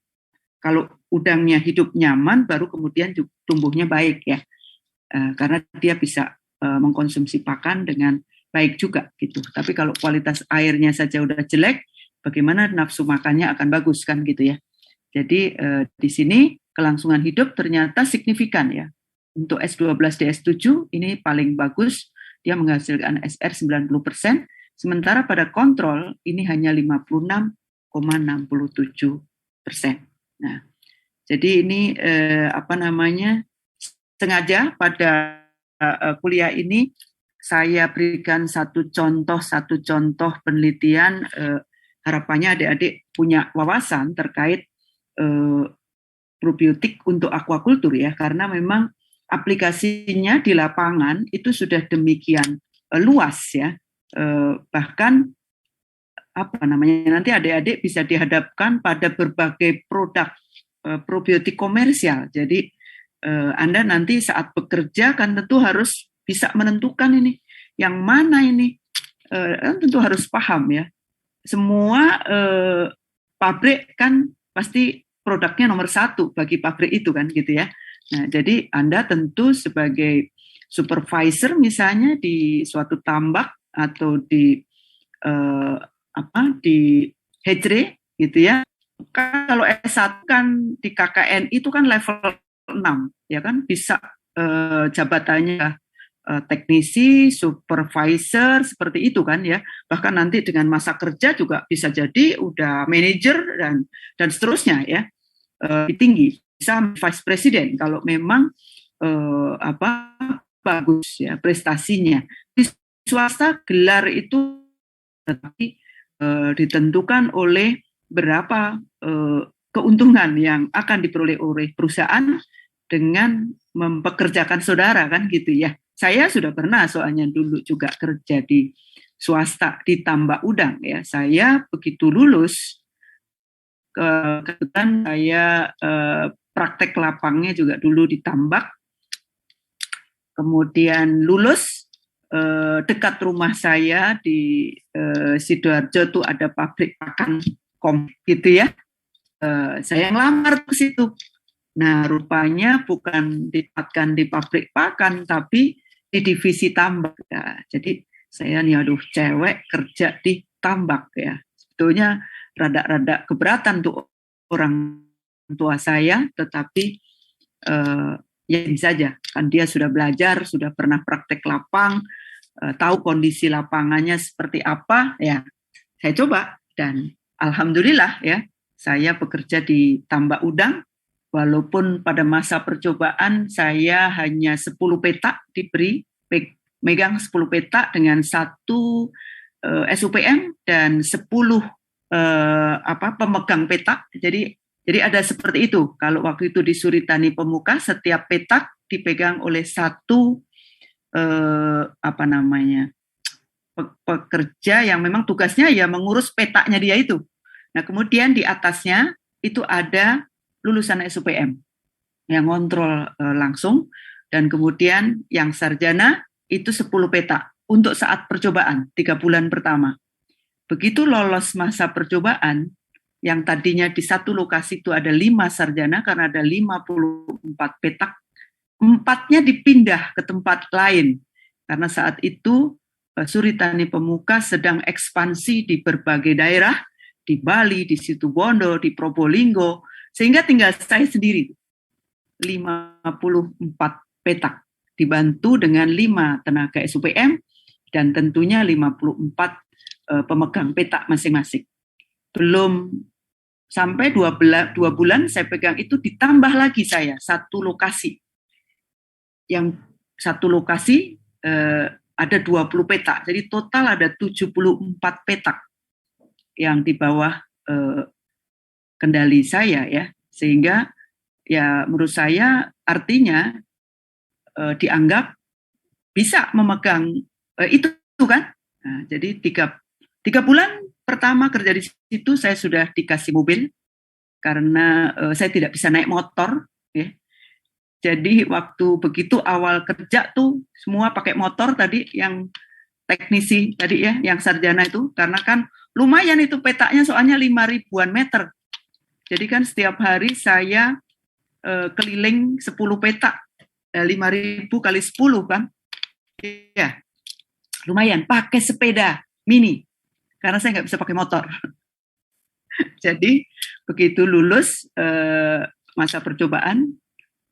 Kalau udangnya hidup nyaman, baru kemudian tumbuhnya baik, ya. Karena dia bisa mengkonsumsi pakan dengan baik juga, gitu. Tapi kalau kualitas airnya saja udah jelek, bagaimana nafsu makannya akan bagus, kan, gitu, ya. Jadi di sini kelangsungan hidup ternyata signifikan, ya. Untuk S12 DS7 ini paling bagus, dia menghasilkan SR 90%, sementara pada kontrol ini hanya 56,67%. Nah, jadi ini sengaja pada kuliah ini saya berikan satu contoh penelitian, harapannya adik-adik punya wawasan terkait probiotik untuk aquaculture, ya, karena memang aplikasinya di lapangan itu sudah demikian luas, ya. Bahkan nanti adik-adik bisa dihadapkan pada berbagai produk probiotik komersial. Jadi Anda nanti saat bekerja kan tentu harus bisa menentukan ini yang mana ini, tentu harus paham, ya. Semua pabrik kan pasti produknya nomor 1 bagi pabrik itu kan, gitu, ya. Nah, jadi Anda tentu sebagai supervisor misalnya di suatu tambak atau di hatchery, gitu, ya. Kalau S1 kan di KKN itu kan level 6, ya kan, bisa jabatannya teknisi, supervisor, seperti itu kan, ya. Bahkan nanti dengan masa kerja juga bisa jadi udah manajer dan seterusnya, ya. Tinggi, bisa vice president kalau memang bagus, ya, prestasinya. Di swasta gelar itu tetapi ditentukan oleh berapa keuntungan yang akan diperoleh oleh perusahaan dengan mempekerjakan saudara, kan, gitu, ya. Saya sudah pernah soalnya dulu juga kerja di swasta di tambak udang, ya. Saya begitu lulus, kebetulan saya praktek lapangnya juga dulu di tambak. Kemudian lulus, dekat rumah saya di Sidoarjo tuh ada pabrik pakan gitu, ya. Saya ngelamar ke situ. Nah, rupanya bukan ditempatkan di pabrik pakan, tapi di divisi tambak, ya. Jadi saya cewek kerja di tambak, ya. Sebetulnya rada-rada keberatan tuh orang tua saya, tetapi ya ini saja, kan dia sudah belajar, sudah pernah praktek lapang, tahu kondisi lapangannya seperti apa, ya saya coba dan alhamdulillah ya saya bekerja di tambak udang. Walaupun pada masa percobaan saya hanya 10 petak diberi, megang 10 petak dengan satu SUPM dan 10 pemegang petak. Jadi ada seperti itu. Kalau waktu itu di Suritani Pemuka, setiap petak dipegang oleh satu pekerja yang memang tugasnya ya mengurus petaknya dia itu. Nah kemudian di atasnya itu ada lulusan SUPM yang ngontrol langsung, dan kemudian yang sarjana itu 10 petak untuk saat percobaan 3 bulan pertama. Begitu lolos masa percobaan, yang tadinya di satu lokasi itu ada 5 sarjana karena ada 54 petak, 4-nya dipindah ke tempat lain karena saat itu Suritani Pemuka sedang ekspansi di berbagai daerah, di Bali, di Situbondo, di Probolinggo, sehingga tinggal saya sendiri, 54 petak, dibantu dengan 5 tenaga SUPM, dan tentunya 54 pemegang petak masing-masing. Belum sampai 2 bulan saya pegang itu, ditambah lagi saya satu lokasi. Yang satu lokasi ada 20 petak, jadi total ada 74 petak yang di bawah kendali saya ya, sehingga ya menurut saya artinya dianggap bisa memegang itu kan. Nah, jadi tiga bulan pertama kerja di situ saya sudah dikasih mobil karena saya tidak bisa naik motor ya. Jadi waktu begitu awal kerja tuh semua pakai motor tadi, yang teknisi tadi ya, yang sarjana itu, karena kan lumayan itu petaknya soalnya 5.000-an meter. Jadi kan setiap hari saya keliling 10 petak, 5.000 kali 10 kan. Ya, lumayan, pakai sepeda mini, karena saya nggak bisa pakai motor. Jadi begitu lulus masa percobaan,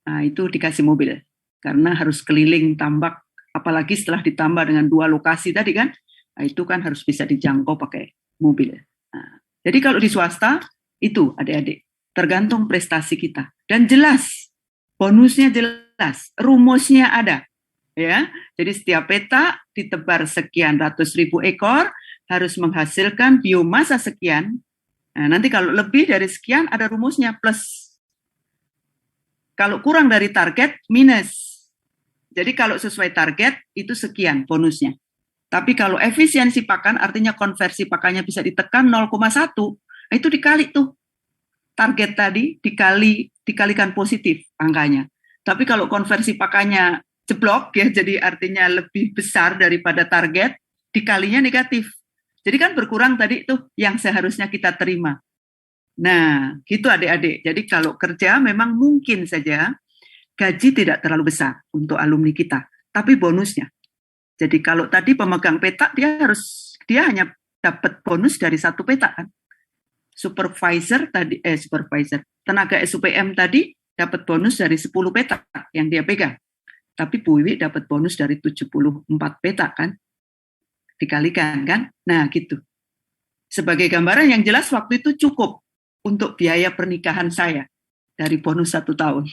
nah itu dikasih mobil, karena harus keliling tambak, apalagi setelah ditambah dengan 2 lokasi tadi kan, nah itu kan harus bisa dijangkau pakai mobil. Nah, jadi kalau di swasta, itu adik-adik, tergantung prestasi kita. Dan jelas, bonusnya jelas, rumusnya ada. Ya, jadi setiap petak ditebar sekian ratus ribu ekor, harus menghasilkan biomasa sekian. Nah, nanti kalau lebih dari sekian ada rumusnya, plus. Kalau kurang dari target, minus. Jadi kalau sesuai target, itu sekian bonusnya. Tapi kalau efisiensi pakan, artinya konversi pakannya bisa ditekan 0,1, itu dikali tuh. Target tadi dikalikan positif angkanya. Tapi kalau konversi pakannya jeblok ya, jadi artinya lebih besar daripada target, dikalinya negatif. Jadi kan berkurang tadi tuh yang seharusnya kita terima. Nah, gitu adik-adik. Jadi kalau kerja memang mungkin saja gaji tidak terlalu besar untuk alumni kita, tapi bonusnya. Jadi kalau tadi pemegang petak dia hanya dapat bonus dari 1 petak kan. Supervisor tenaga SUPM tadi dapat bonus dari 10 petak yang dia pegang. Tapi Bu Wiwi dapat bonus dari 74 petak kan. Dikalikan kan. Nah gitu. Sebagai gambaran yang jelas waktu itu cukup untuk biaya pernikahan saya dari bonus 1 tahun.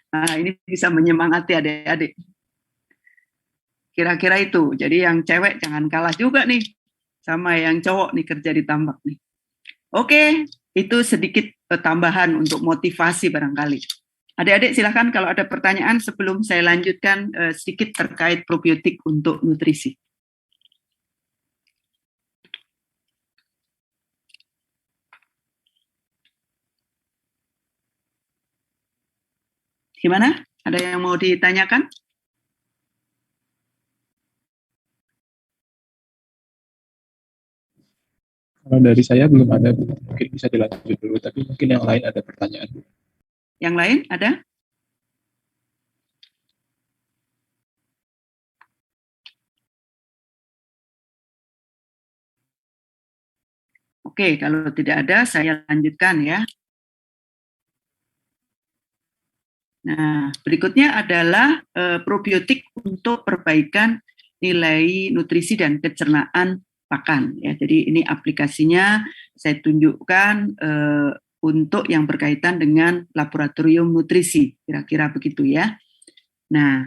Nah ini bisa menyemangati adik-adik. Kira-kira itu. Jadi yang cewek jangan kalah juga nih sama yang cowok nih kerja di tambak nih. Oke, itu sedikit tambahan untuk motivasi barangkali. Adik-adik silakan kalau ada pertanyaan sebelum saya lanjutkan sedikit terkait probiotik untuk nutrisi. Gimana? Ada yang mau ditanyakan? Kalau dari saya belum ada, mungkin bisa dilanjut dulu, tapi mungkin yang lain ada pertanyaan. Yang lain ada? Oke, kalau tidak ada saya lanjutkan ya. Nah, berikutnya adalah probiotik untuk perbaikan nilai nutrisi dan pencernaan pakan. Ya, jadi ini aplikasinya saya tunjukkan untuk yang berkaitan dengan laboratorium nutrisi, kira-kira begitu ya. Nah,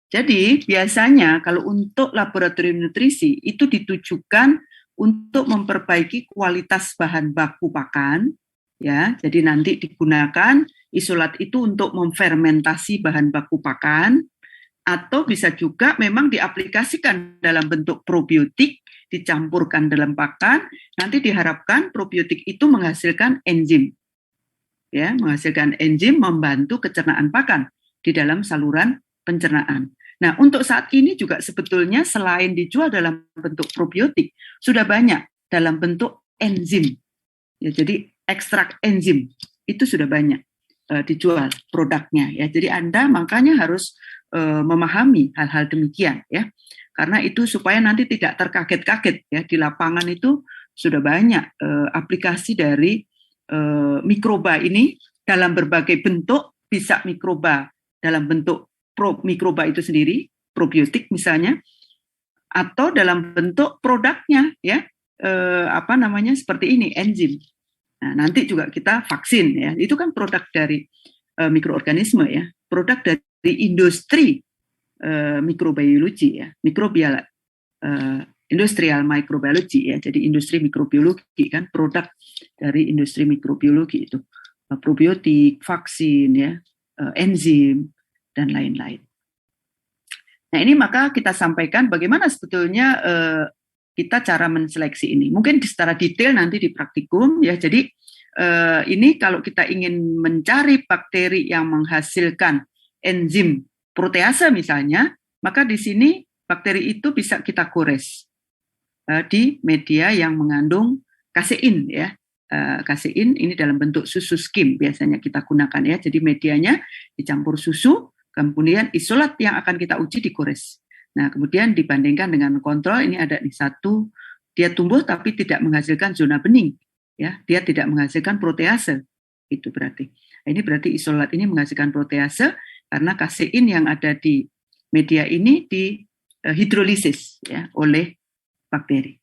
jadi biasanya kalau untuk laboratorium nutrisi itu ditujukan untuk memperbaiki kualitas bahan baku pakan, ya. Jadi nanti digunakan isolat itu untuk memfermentasi bahan baku pakan, atau bisa juga memang diaplikasikan dalam bentuk probiotik, dicampurkan dalam pakan, nanti diharapkan probiotik itu menghasilkan enzim, ya, menghasilkan enzim membantu pencernaan pakan di dalam saluran pencernaan. Nah, untuk saat ini juga sebetulnya selain dijual dalam bentuk probiotik, sudah banyak dalam bentuk enzim. Ya, jadi ekstrak enzim itu sudah banyak dijual produknya. Ya, jadi Anda makanya harus memahami hal-hal demikian, ya, karena itu supaya nanti tidak terkaget-kaget. Ya, di lapangan itu sudah banyak aplikasi dari mikroba ini dalam berbagai bentuk, bisa mikroba dalam bentuk mikroba itu sendiri, probiotik misalnya, atau dalam bentuk produknya, ya, seperti ini, enzim. Nah, nanti juga kita vaksin, ya, itu kan produk dari mikroorganisme, ya, produk dari industri mikrobiologi, ya, industrial microbiology, ya, jadi industri mikrobiologi kan produk dari industri mikrobiologi itu, probiotik, vaksin, ya, enzim dan lain-lain. Nah, ini maka kita sampaikan bagaimana sebetulnya kita cara menseleksi ini. Mungkin secara detail nanti di praktikum, ya. Jadi ini kalau kita ingin mencari bakteri yang menghasilkan enzim protease misalnya, maka di sini bakteri itu bisa kita gores di media yang mengandung kasein, ya. Kasein ini dalam bentuk susu skim biasanya kita gunakan, ya. Jadi medianya dicampur susu, kemudian isolat yang akan kita uji digores. Nah, kemudian dibandingkan dengan kontrol, ini ada nih satu, dia tumbuh tapi tidak menghasilkan zona bening, ya, dia tidak menghasilkan protease, itu berarti. Ini berarti isolat ini menghasilkan protease karena kasein yang ada di media ini dihidrolisis, ya, oleh bakteri.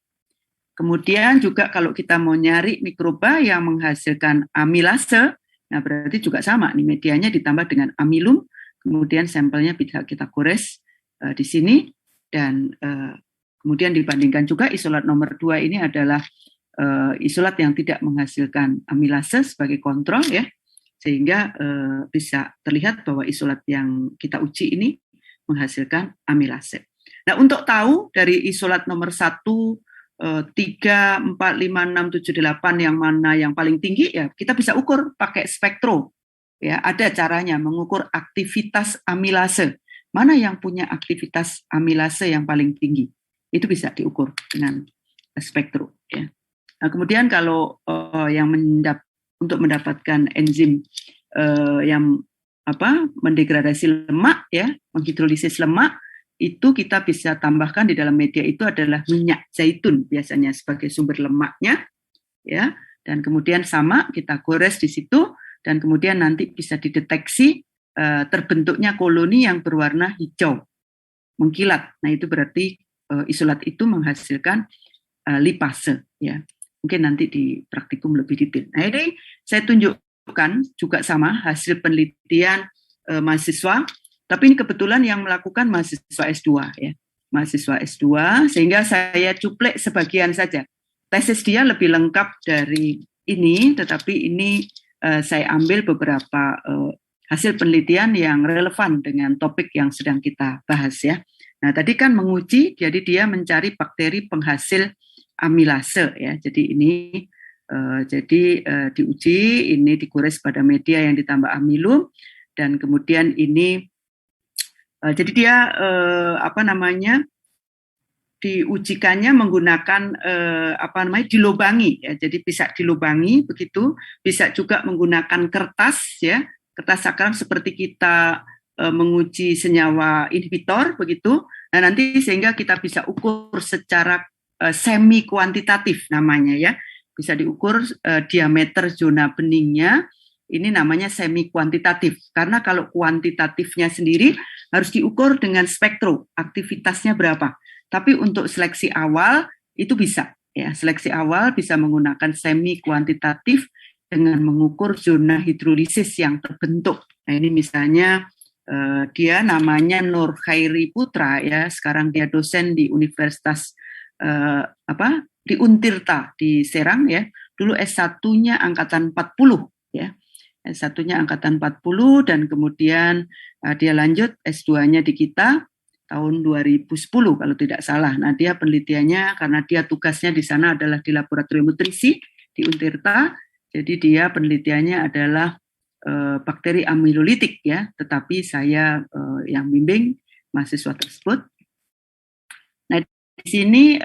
Kemudian juga kalau kita mau nyari mikroba yang menghasilkan amilase, nah berarti juga sama, nih medianya ditambah dengan amilum, kemudian sampelnya bisa kita gores di sini, dan kemudian dibandingkan juga isolat nomor 2 ini adalah isolat yang tidak menghasilkan amilase sebagai kontrol, ya, sehingga bisa terlihat bahwa isolat yang kita uji ini menghasilkan amilase. Nah, untuk tahu dari isolat nomor 1, 3, 4, 5, 6, 7, 8 yang mana yang paling tinggi, ya kita bisa ukur pakai spektro. Ya, ada caranya mengukur aktivitas amilase. Mana yang punya aktivitas amilase yang paling tinggi? Itu bisa diukur dengan spektrum, ya. Nah, kemudian kalau untuk mendapatkan enzim yang mendegradasi lemak, ya, menghidrolisis lemak, itu kita bisa tambahkan di dalam media itu adalah minyak zaitun biasanya sebagai sumber lemaknya, ya. Dan kemudian sama kita gores di situ. Dan kemudian nanti bisa dideteksi terbentuknya koloni yang berwarna hijau, mengkilat. Nah, itu berarti isolat itu menghasilkan lipase, ya. Mungkin nanti di praktikum lebih detail. Nah, ini saya tunjukkan juga sama hasil penelitian mahasiswa, tapi ini kebetulan yang melakukan mahasiswa S2, ya. Mahasiswa S2, sehingga saya cuplek sebagian saja. Tesis dia lebih lengkap dari ini, tetapi ini saya ambil beberapa hasil penelitian yang relevan dengan topik yang sedang kita bahas, ya. Nah, tadi kan menguji, jadi dia mencari bakteri penghasil amilase, ya. Jadi ini diuji, ini digores pada media yang ditambah amilum, dan kemudian ini jadi dia diujikannya menggunakan dilubangi, ya. Jadi bisa dilubangi begitu, bisa juga menggunakan kertas, ya, kertas sakram seperti kita menguji senyawa inhibitor begitu. Nah, nanti sehingga kita bisa ukur secara semi kuantitatif namanya, ya, bisa diukur diameter zona beningnya, Ini namanya semi kuantitatif. Karena kalau kuantitatifnya sendiri harus diukur dengan spektrum, aktivitasnya berapa. Tapi untuk seleksi awal itu bisa. Ya, seleksi awal bisa menggunakan semi kuantitatif dengan mengukur zona hidrolisis yang terbentuk. Nah, ini misalnya dia namanya Nur Khairi Putra, ya. Sekarang dia dosen di Universitas di Untirta di Serang, ya. Dulu S1-nya angkatan 40, ya. S1-nya angkatan 40 dan kemudian dia lanjut S2-nya di kita tahun 2010 kalau tidak salah. Nah, dia penelitiannya karena dia tugasnya di sana adalah di laboratorium nutrisi di Untirta. Jadi dia penelitiannya adalah bakteri amilolitik, ya. Tetapi saya yang bimbing mahasiswa tersebut. Nah, di sini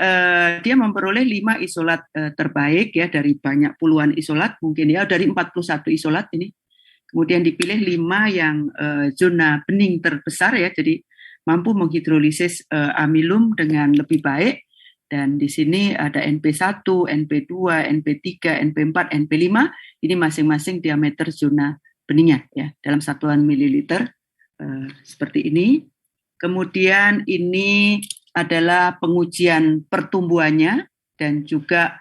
dia memperoleh 5 isolat terbaik, ya, dari banyak puluhan isolat, mungkin ya dari 41 isolat ini. Kemudian dipilih 5 yang zona bening terbesar, ya, jadi mampu menghidrolisis amilum dengan lebih baik. Dan di sini ada NP1, NP2, NP3, NP4, NP5. Ini masing-masing diameter zona beningnya, ya, dalam satuan mililiter seperti ini. Kemudian ini adalah pengujian pertumbuhannya dan juga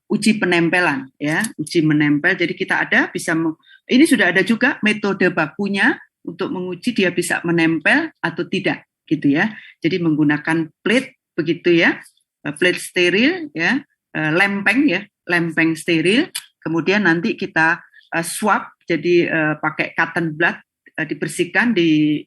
uji penempelan, ya, uji menempel. Jadi kita ini sudah ada juga metode bakunya untuk menguji dia bisa menempel atau tidak, gitu ya. Jadi menggunakan plate, begitu ya, plate steril, ya, lempeng, ya, lempeng steril. Kemudian nanti kita swab, jadi pakai cotton blood, dibersihkan di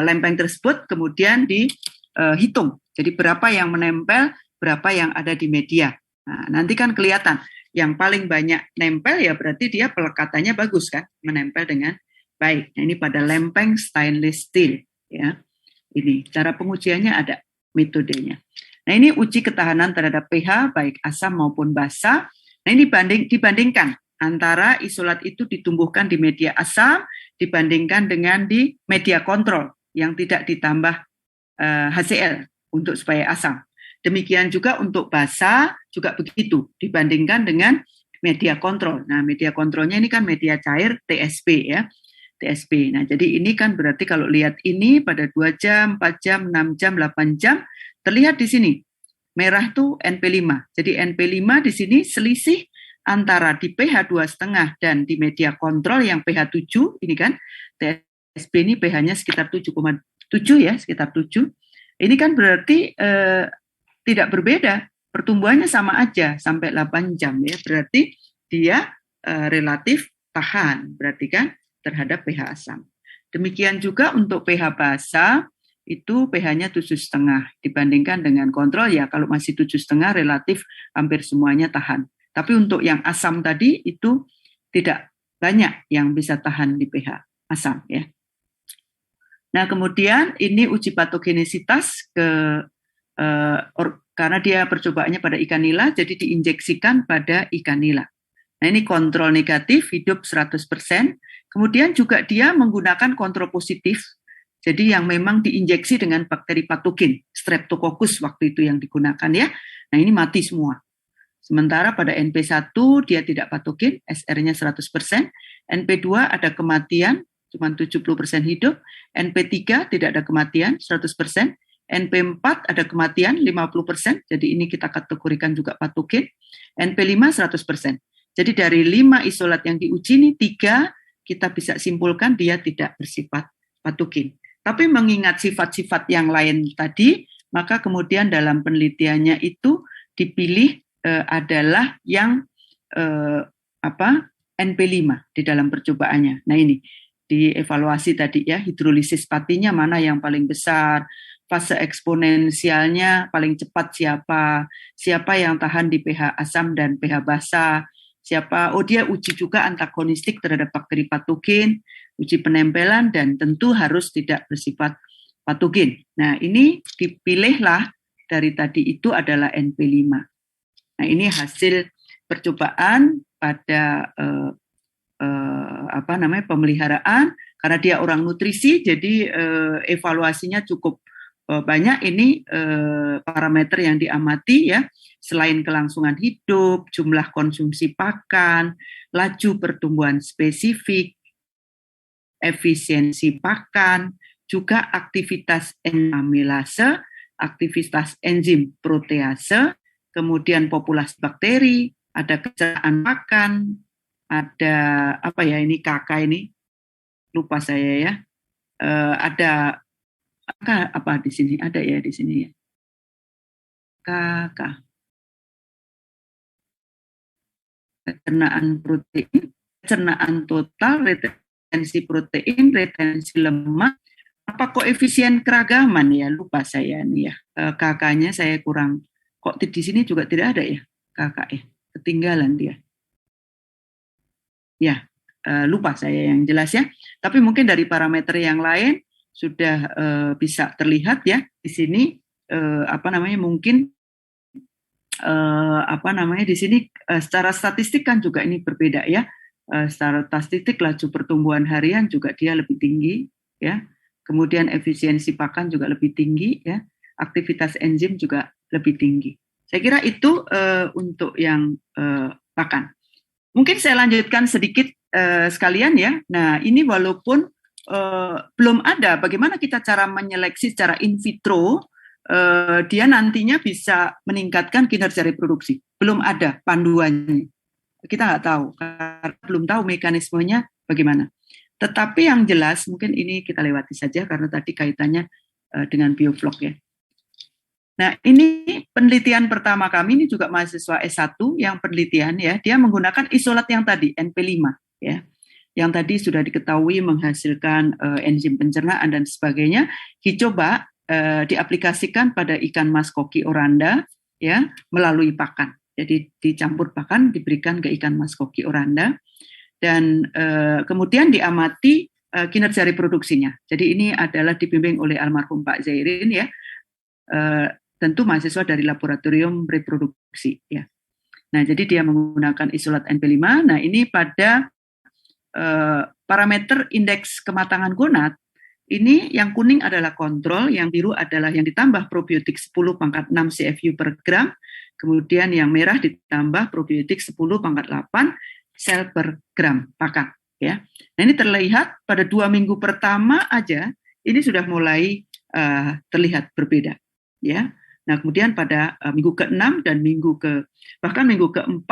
lempeng tersebut, kemudian dihitung. Jadi berapa yang menempel, berapa yang ada di media. Nah, nanti kan kelihatan yang paling banyak nempel, ya berarti dia pelekatannya bagus kan, menempel dengan baik. Nah, ini pada lempeng stainless steel, ya. Ini cara pengujiannya ada metodenya. Nah, ini uji ketahanan terhadap pH baik asam maupun basa. Nah, ini dibandingkan antara isolat itu ditumbuhkan di media asam dibandingkan dengan di media kontrol yang tidak ditambah HCl untuk supaya asam. Demikian juga untuk basa juga begitu dibandingkan dengan media kontrol. Nah, media kontrolnya ini kan media cair TSP, ya. TSP. Nah, jadi ini kan berarti kalau lihat ini pada 2 jam, 4 jam, 6 jam, 8 jam, terlihat di sini. Merah itu NP5. Jadi NP5 di sini selisih antara di pH 2,5 dan di media kontrol yang pH 7, ini kan TSP ini pH-nya sekitar 7,7, ya, sekitar 7. Ini kan berarti tidak berbeda, pertumbuhannya sama aja sampai 8 jam, ya. Berarti dia relatif tahan, berarti kan terhadap pH asam. Demikian juga untuk pH basa itu pH-nya 7,5 dibandingkan dengan kontrol, ya kalau masih 7,5 relatif hampir semuanya tahan. Tapi untuk yang asam tadi itu tidak banyak yang bisa tahan di pH asam, ya. Nah, kemudian ini uji patogenesitas karena dia percobaannya pada ikan nila, jadi diinjeksikan pada ikan nila. Nah, ini kontrol negatif, hidup 100%. Kemudian juga dia menggunakan kontrol positif, jadi yang memang diinjeksi dengan bakteri patogen, Streptococcus waktu itu yang digunakan, ya. Nah, ini mati semua. Sementara pada NP1 dia tidak patogen, SR-nya 100%, NP2 ada kematian, cuma 70% hidup, NP3 tidak ada kematian, 100%, NP4 ada kematian, 50%, jadi ini kita kategorikan juga patogen, NP5 100%. Jadi dari 5 isolat yang diuji ini, 3 kita bisa simpulkan dia tidak bersifat patogen. Tapi mengingat sifat-sifat yang lain tadi, maka kemudian dalam penelitiannya itu dipilih adalah yang NP5 di dalam percobaannya. Nah, ini dievaluasi tadi, ya, hidrolisis patinya mana yang paling besar, fase eksponensialnya paling cepat siapa yang tahan di pH asam dan pH basa, dia uji juga antagonistik terhadap bakteri patogen, uji penempelan, dan tentu harus tidak bersifat patogen. Nah, ini dipilihlah dari tadi itu adalah NP5. Nah, ini hasil percobaan pada pemeliharaan, karena dia orang nutrisi, jadi evaluasinya cukup banyak ini parameter yang diamati ya, selain kelangsungan hidup, jumlah konsumsi pakan, laju pertumbuhan spesifik, efisiensi pakan, juga aktivitas amilase, aktivitas enzim protease, kemudian populasi bakteri, ada kecerahan pakan, ada apa ya ini KK ini, lupa saya ya, ada apa di sini, ada ya di sini ya, KK, pencernaan protein, pencernaan total, retensi protein, retensi lemak, apa koefisien keragaman ya, lupa saya nih ya, KK-nya saya kurang, kok di sini juga tidak ada ya KK ya, ketinggalan dia. Ya, lupa saya yang jelas ya, tapi mungkin dari parameter yang lain sudah bisa terlihat ya di sini mungkin di sini secara statistik kan juga ini berbeda ya. Secara statistik laju pertumbuhan harian juga dia lebih tinggi ya. Kemudian efisiensi pakan juga lebih tinggi ya. Aktivitas enzim juga lebih tinggi. Saya kira itu untuk yang pakan. Mungkin saya lanjutkan sedikit sekalian ya. Nah, ini walaupun belum ada bagaimana kita cara menyeleksi secara in vitro, dia nantinya bisa meningkatkan kinerja reproduksi. Belum ada panduannya. Kita nggak tahu, karena belum tahu mekanismenya bagaimana. Tetapi yang jelas, mungkin ini kita lewati saja karena tadi kaitannya dengan bioflok ya. Nah, ini penelitian pertama kami, ini juga mahasiswa S1 yang penelitian ya, dia menggunakan isolat yang tadi, NP5 ya. Yang tadi sudah diketahui menghasilkan enzim pencernaan dan sebagainya, dicoba diaplikasikan pada ikan mas koki oranda ya melalui pakan. Jadi dicampur pakan diberikan ke ikan mas koki oranda dan kemudian diamati kinerja reproduksinya. Jadi ini adalah dibimbing oleh almarhum Pak Zairin ya, tentu mahasiswa dari laboratorium reproduksi ya. Nah, jadi dia menggunakan isolat NP5. Nah, ini pada parameter indeks kematangan gonad, ini yang kuning adalah kontrol, yang biru adalah yang ditambah probiotik 10/6 CFU per gram, kemudian yang merah ditambah probiotik 10/8 sel per gram pakan. Ya. Nah, ini terlihat pada 2 minggu pertama aja, ini sudah mulai terlihat berbeda. Ya. Nah, kemudian pada minggu ke-6 dan bahkan minggu ke-4,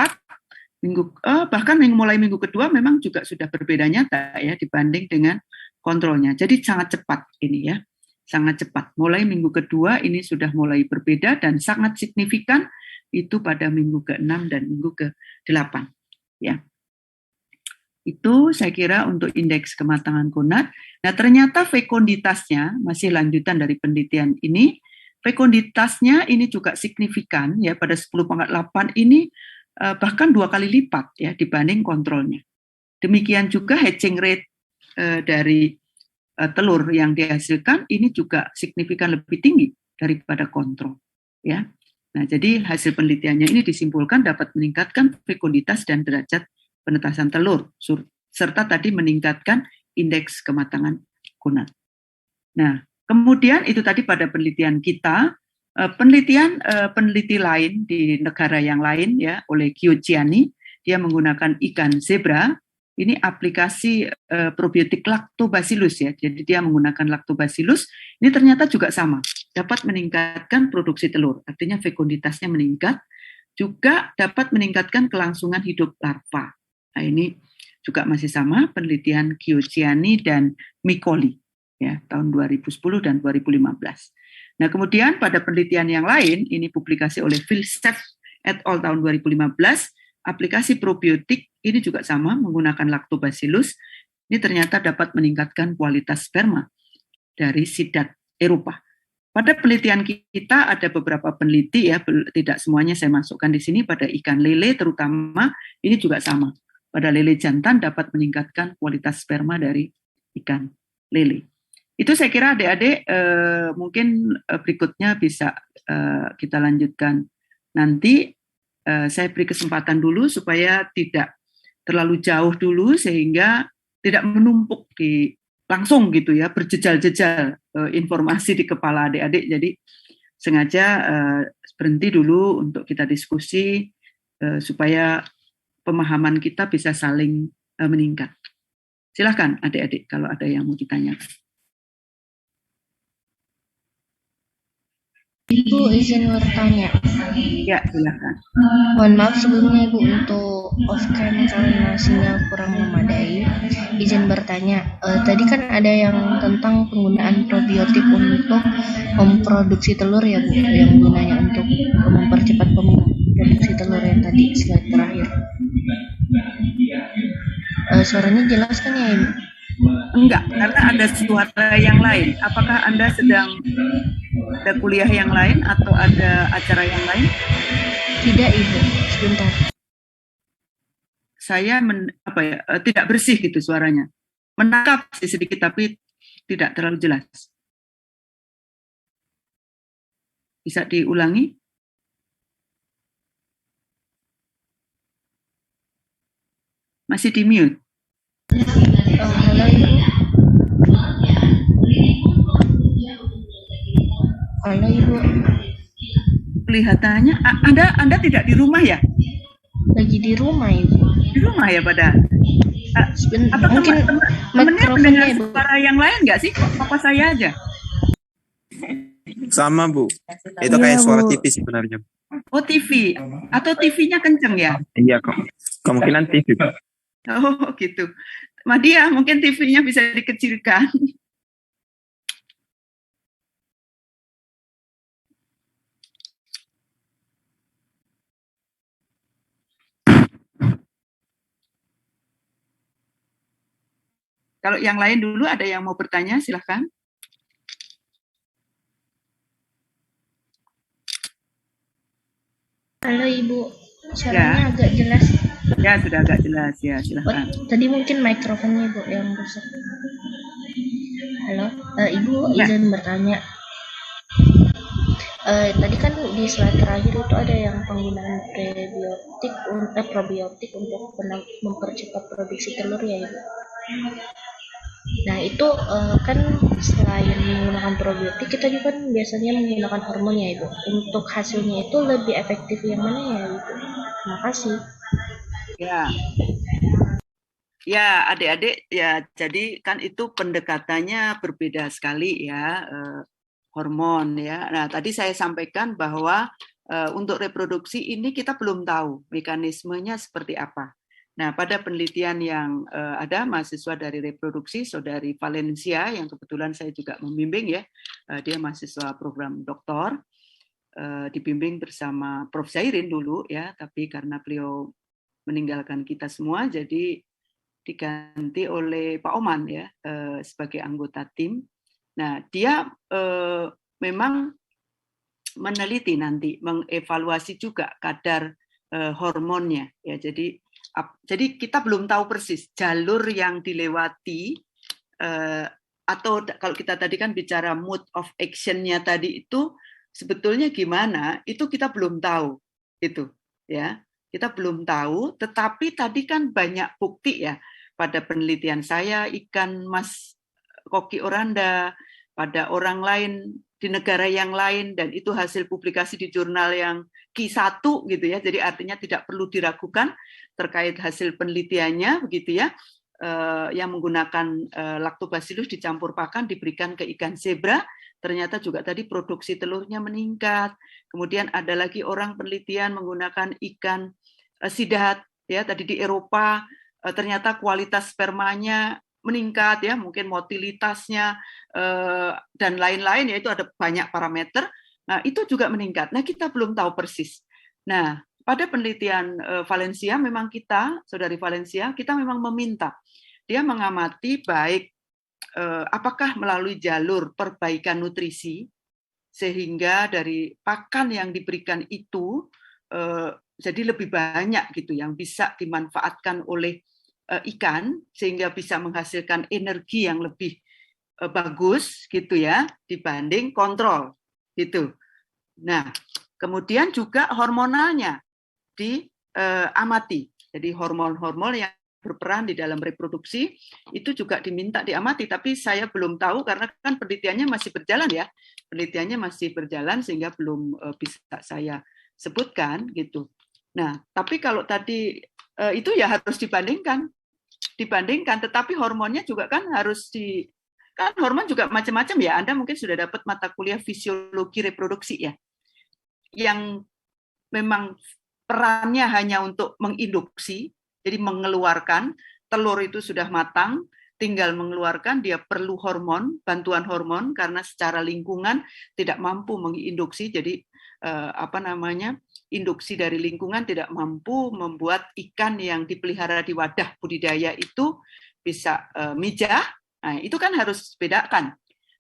mulai minggu kedua memang juga sudah berbeda nyata ya dibanding dengan kontrolnya. Jadi sangat cepat ini ya, sangat cepat. Mulai minggu kedua ini sudah mulai berbeda dan sangat signifikan itu pada minggu ke-6 dan minggu ke-8 ya. Itu saya kira untuk indeks kematangan gonad. Nah, ternyata fekonditasnya masih lanjutan dari penelitian ini. Fekonditasnya ini juga signifikan ya pada 10/8 ini bahkan 2 kali lipat ya dibanding kontrolnya. Demikian juga hatching rate dari telur yang dihasilkan ini juga signifikan lebih tinggi daripada kontrol ya. Nah, jadi hasil penelitiannya ini disimpulkan dapat meningkatkan fekonditas dan derajat penetasan telur serta tadi meningkatkan indeks kematangan gonad. Nah, kemudian itu tadi pada penelitian kita. Peneliti lain di negara yang lain ya oleh Chiocciani, dia menggunakan ikan zebra. Ini aplikasi probiotik lactobacillus ya. Jadi dia menggunakan lactobacillus. Ini ternyata juga sama, dapat meningkatkan produksi telur. Artinya fekonditasnya meningkat, juga dapat meningkatkan kelangsungan hidup larva. Nah, ini juga masih sama penelitian Chiocciani dan Micoli ya tahun 2010 dan 2015. Nah, kemudian pada penelitian yang lain, ini publikasi oleh Phil Steff et al. Tahun 2015, aplikasi probiotik ini juga sama, menggunakan lactobacillus, ini ternyata dapat meningkatkan kualitas sperma dari sidat Eropa. Pada penelitian kita ada beberapa peneliti ya, tidak semuanya saya masukkan di sini, pada ikan lele terutama, ini juga sama. Pada lele jantan dapat meningkatkan kualitas sperma dari ikan lele. Itu saya kira adik-adik mungkin berikutnya bisa kita lanjutkan nanti. Saya beri kesempatan dulu supaya tidak terlalu jauh dulu sehingga tidak menumpuk di langsung gitu ya, berjejal-jejal informasi di kepala adik-adik. Jadi sengaja berhenti dulu untuk kita diskusi supaya pemahaman kita bisa saling meningkat. Silakan adik-adik kalau ada yang mau ditanyakan. Ibu izin bertanya. Ya, silakan. Mohon maaf sebelumnya Ibu untuk off cam karena sinyal kurang memadai. Izin bertanya. Tadi kan ada yang tentang penggunaan probiotik untuk memproduksi telur ya Bu, yang gunanya untuk mempercepat produksi telur yang tadi slide terakhir. Suaranya jelas kan ya Ibu? Enggak, karena ada suara yang lain. Apakah Anda sedang ada kuliah yang lain atau ada acara yang lain? Tidak Ibu, sebentar. Saya tidak bersih gitu suaranya. Menangkap sedikit tapi tidak terlalu jelas. Bisa diulangi? Masih di mute. Halo Ibu. Halo Ibu. Kelihatannya Anda tidak di rumah ya? Lagi di rumah Ibu. Di rumah ya pada? Apa Mungkin temennya mendengar suara yang lain nggak sih? Apa saya aja? Sama Bu. Itu kayak suara TV sebenarnya. Oh TV. Atau TV-nya kenceng ya? Iya kok. Kemungkinan TV. Oh gitu. Madia, mungkin TV-nya bisa dikecilkan. Kalau yang lain dulu ada yang mau bertanya, silahkan. Halo Ibu, suaranya agak jelas. Ya, sudah agak jelas ya, silahkan. Tadi mungkin mikrofonnya Ibu yang rusak. Halo, Ibu izin bertanya. Tadi kan di slide terakhir itu ada yang penggunaan probiotik untuk mempercepat produksi telur ya Ibu. Nah itu kan selain menggunakan probiotik kita juga kan biasanya menggunakan hormon ya Ibu. Untuk hasilnya itu lebih efektif yang mana ya Ibu? Terima kasih. Ya adik-adik ya, jadi kan itu pendekatannya berbeda sekali ya, hormon ya. Nah tadi saya sampaikan bahwa untuk reproduksi ini kita belum tahu mekanismenya seperti apa. Nah pada penelitian yang ada mahasiswa dari reproduksi, Saudari Valencia yang kebetulan saya juga membimbing ya, dia mahasiswa program doktor, dibimbing bersama Prof. Zairin dulu ya, tapi karena beliau meninggalkan kita semua, jadi diganti oleh Pak Oman ya sebagai anggota tim. Nah, dia memang meneliti nanti, mengevaluasi juga kadar hormonnya ya. Jadi kita belum tahu persis jalur yang dilewati atau kalau kita tadi kan bicara mode of action-nya tadi itu sebetulnya gimana, itu kita belum tahu itu ya. Kita belum tahu, tetapi tadi kan banyak bukti ya pada penelitian saya, ikan Mas Koki Oranda, pada orang lain di negara yang lain, dan itu hasil publikasi di jurnal yang Q1 gitu ya, jadi artinya tidak perlu diragukan terkait hasil penelitiannya begitu ya, yang menggunakan lactobacillus dicampur pakan diberikan ke ikan zebra, ternyata juga tadi produksi telurnya meningkat. Kemudian ada lagi orang penelitian menggunakan ikan sidat ya, tadi di Eropa ternyata kualitas spermanya meningkat ya, mungkin motilitasnya dan lain-lain ya, itu ada banyak parameter. Nah, itu juga meningkat. Nah, kita belum tahu persis. Nah, pada penelitian Valencia memang kita, Saudari Valencia, kita memang meminta dia mengamati baik apakah melalui jalur perbaikan nutrisi sehingga dari pakan yang diberikan itu jadi lebih banyak gitu yang bisa dimanfaatkan oleh ikan sehingga bisa menghasilkan energi yang lebih bagus gitu ya dibanding kontrol gitu. Nah, kemudian juga hormonalnya diamati. Jadi hormon-hormon yang berperan di dalam reproduksi itu juga diminta diamati, tapi saya belum tahu karena kan penelitiannya masih berjalan ya, penelitiannya masih berjalan sehingga belum bisa saya sebutkan gitu. Nah, tapi kalau tadi itu ya harus dibandingkan, tetapi hormonnya juga kan harus kan hormon juga macam-macam ya. Anda mungkin sudah dapat mata kuliah fisiologi reproduksi ya, yang memang perannya hanya untuk menginduksi, jadi mengeluarkan, telur itu sudah matang, tinggal mengeluarkan, dia perlu hormon, bantuan hormon, karena secara lingkungan tidak mampu menginduksi, jadi induksi dari lingkungan tidak mampu membuat ikan yang dipelihara di wadah budidaya itu bisa mijah, nah itu kan harus bedakan.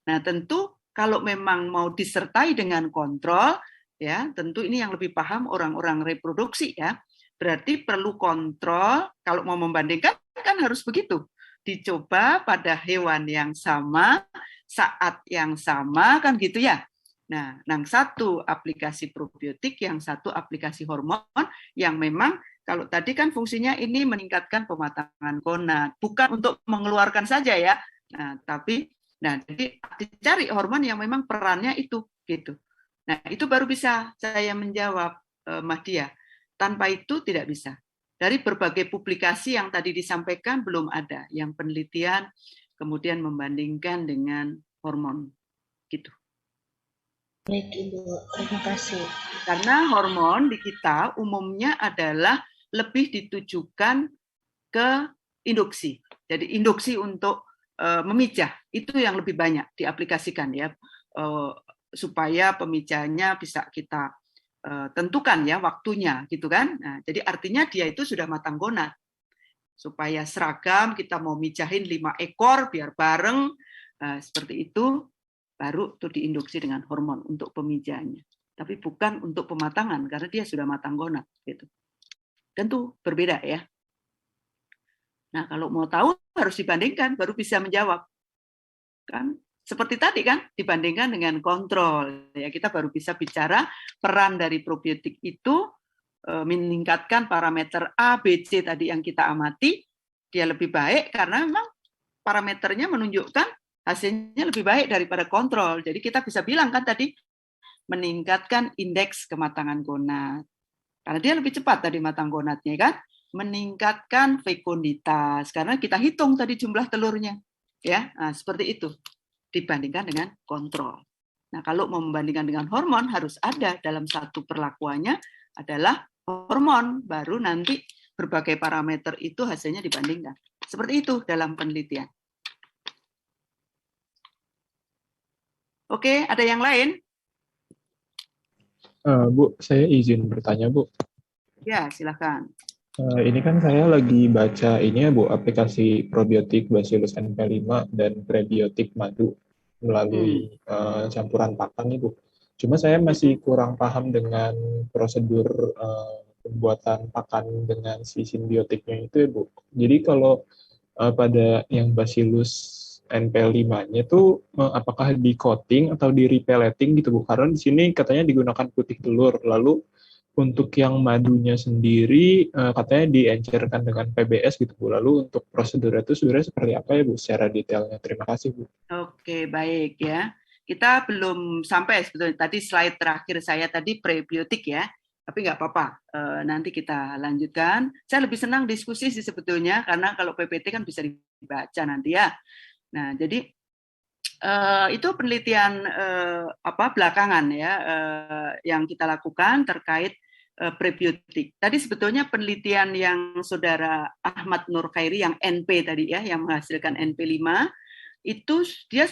Nah tentu kalau memang mau disertai dengan kontrol, ya tentu ini yang lebih paham orang-orang reproduksi ya, berarti perlu kontrol. Kalau mau membandingkan kan harus begitu, dicoba pada hewan yang sama saat yang sama kan gitu ya. Nah, yang satu aplikasi probiotik, yang satu aplikasi hormon, yang memang kalau tadi kan fungsinya ini meningkatkan pematangan gonad, bukan untuk mengeluarkan saja ya. Nah, tapi jadi dicari hormon yang memang perannya itu gitu. Nah, itu baru bisa saya menjawab, Mahdia. Tanpa itu tidak bisa. Dari berbagai publikasi yang tadi disampaikan belum ada yang penelitian kemudian membandingkan dengan hormon gitu. Baik Ibu, terima kasih. Karena hormon di kita umumnya adalah lebih ditujukan ke induksi. Jadi induksi untuk memijah itu yang lebih banyak diaplikasikan ya, supaya pemijahnya bisa kita tentukan ya waktunya gitu kan. Nah, jadi artinya dia itu sudah matang gonad. Supaya seragam, kita mau mijahin 5 ekor biar bareng, seperti itu, baru itu diinduksi dengan hormon untuk pemijahnya. Tapi bukan untuk pematangan, karena dia sudah matang gonad. Gitu. Tentu berbeda ya. Nah, kalau mau tahu harus dibandingkan, baru bisa menjawab. Kan? Seperti tadi kan, dibandingkan dengan kontrol. Ya, kita baru bisa bicara peran dari probiotik itu meningkatkan parameter A, B, C tadi yang kita amati, dia lebih baik karena memang parameternya menunjukkan hasilnya lebih baik daripada kontrol. Jadi kita bisa bilang kan tadi, meningkatkan indeks kematangan gonad. Karena dia lebih cepat tadi matang gonadnya kan, meningkatkan fekunditas, karena kita hitung tadi jumlah telurnya. Ya, nah, seperti itu. Dibandingkan dengan kontrol. Nah, kalau mau membandingkan dengan hormon harus ada dalam satu perlakuannya adalah hormon, baru nanti berbagai parameter itu hasilnya dibandingkan. Seperti itu dalam penelitian. Oke, ada yang lain? Bu, saya izin bertanya, Bu. Ya, silakan. Ini kan saya lagi baca ini ya, Bu, aplikasi probiotik Bacillus NP5 dan prebiotik madu melalui campuran pakan nih, Bu. Cuma saya masih kurang paham dengan prosedur pembuatan pakan dengan si simbiotiknya itu ya, Bu. Jadi kalau pada yang Bacillus NP5-nya itu apakah di coating atau di repelleting gitu, Bu? Karena di sini katanya digunakan putih telur, lalu untuk yang madunya sendiri katanya diencerkan dengan PBS gitu, Bu. Lalu untuk prosedur itu sebenarnya seperti apa ya, Bu, secara detailnya? Terima kasih, Bu. Oke, baik ya. Kita belum sampai sebetulnya. Tadi slide terakhir saya tadi prebiotik ya. Tapi nggak apa-apa, nanti kita lanjutkan. Saya lebih senang diskusi sih sebetulnya, karena kalau PPT kan bisa dibaca nanti ya. Nah, jadi itu penelitian belakangan ya yang kita lakukan terkait prebiotik. Tadi sebetulnya penelitian yang Saudara Ahmad Nur Khairi yang NP tadi ya, yang menghasilkan NP5, itu dia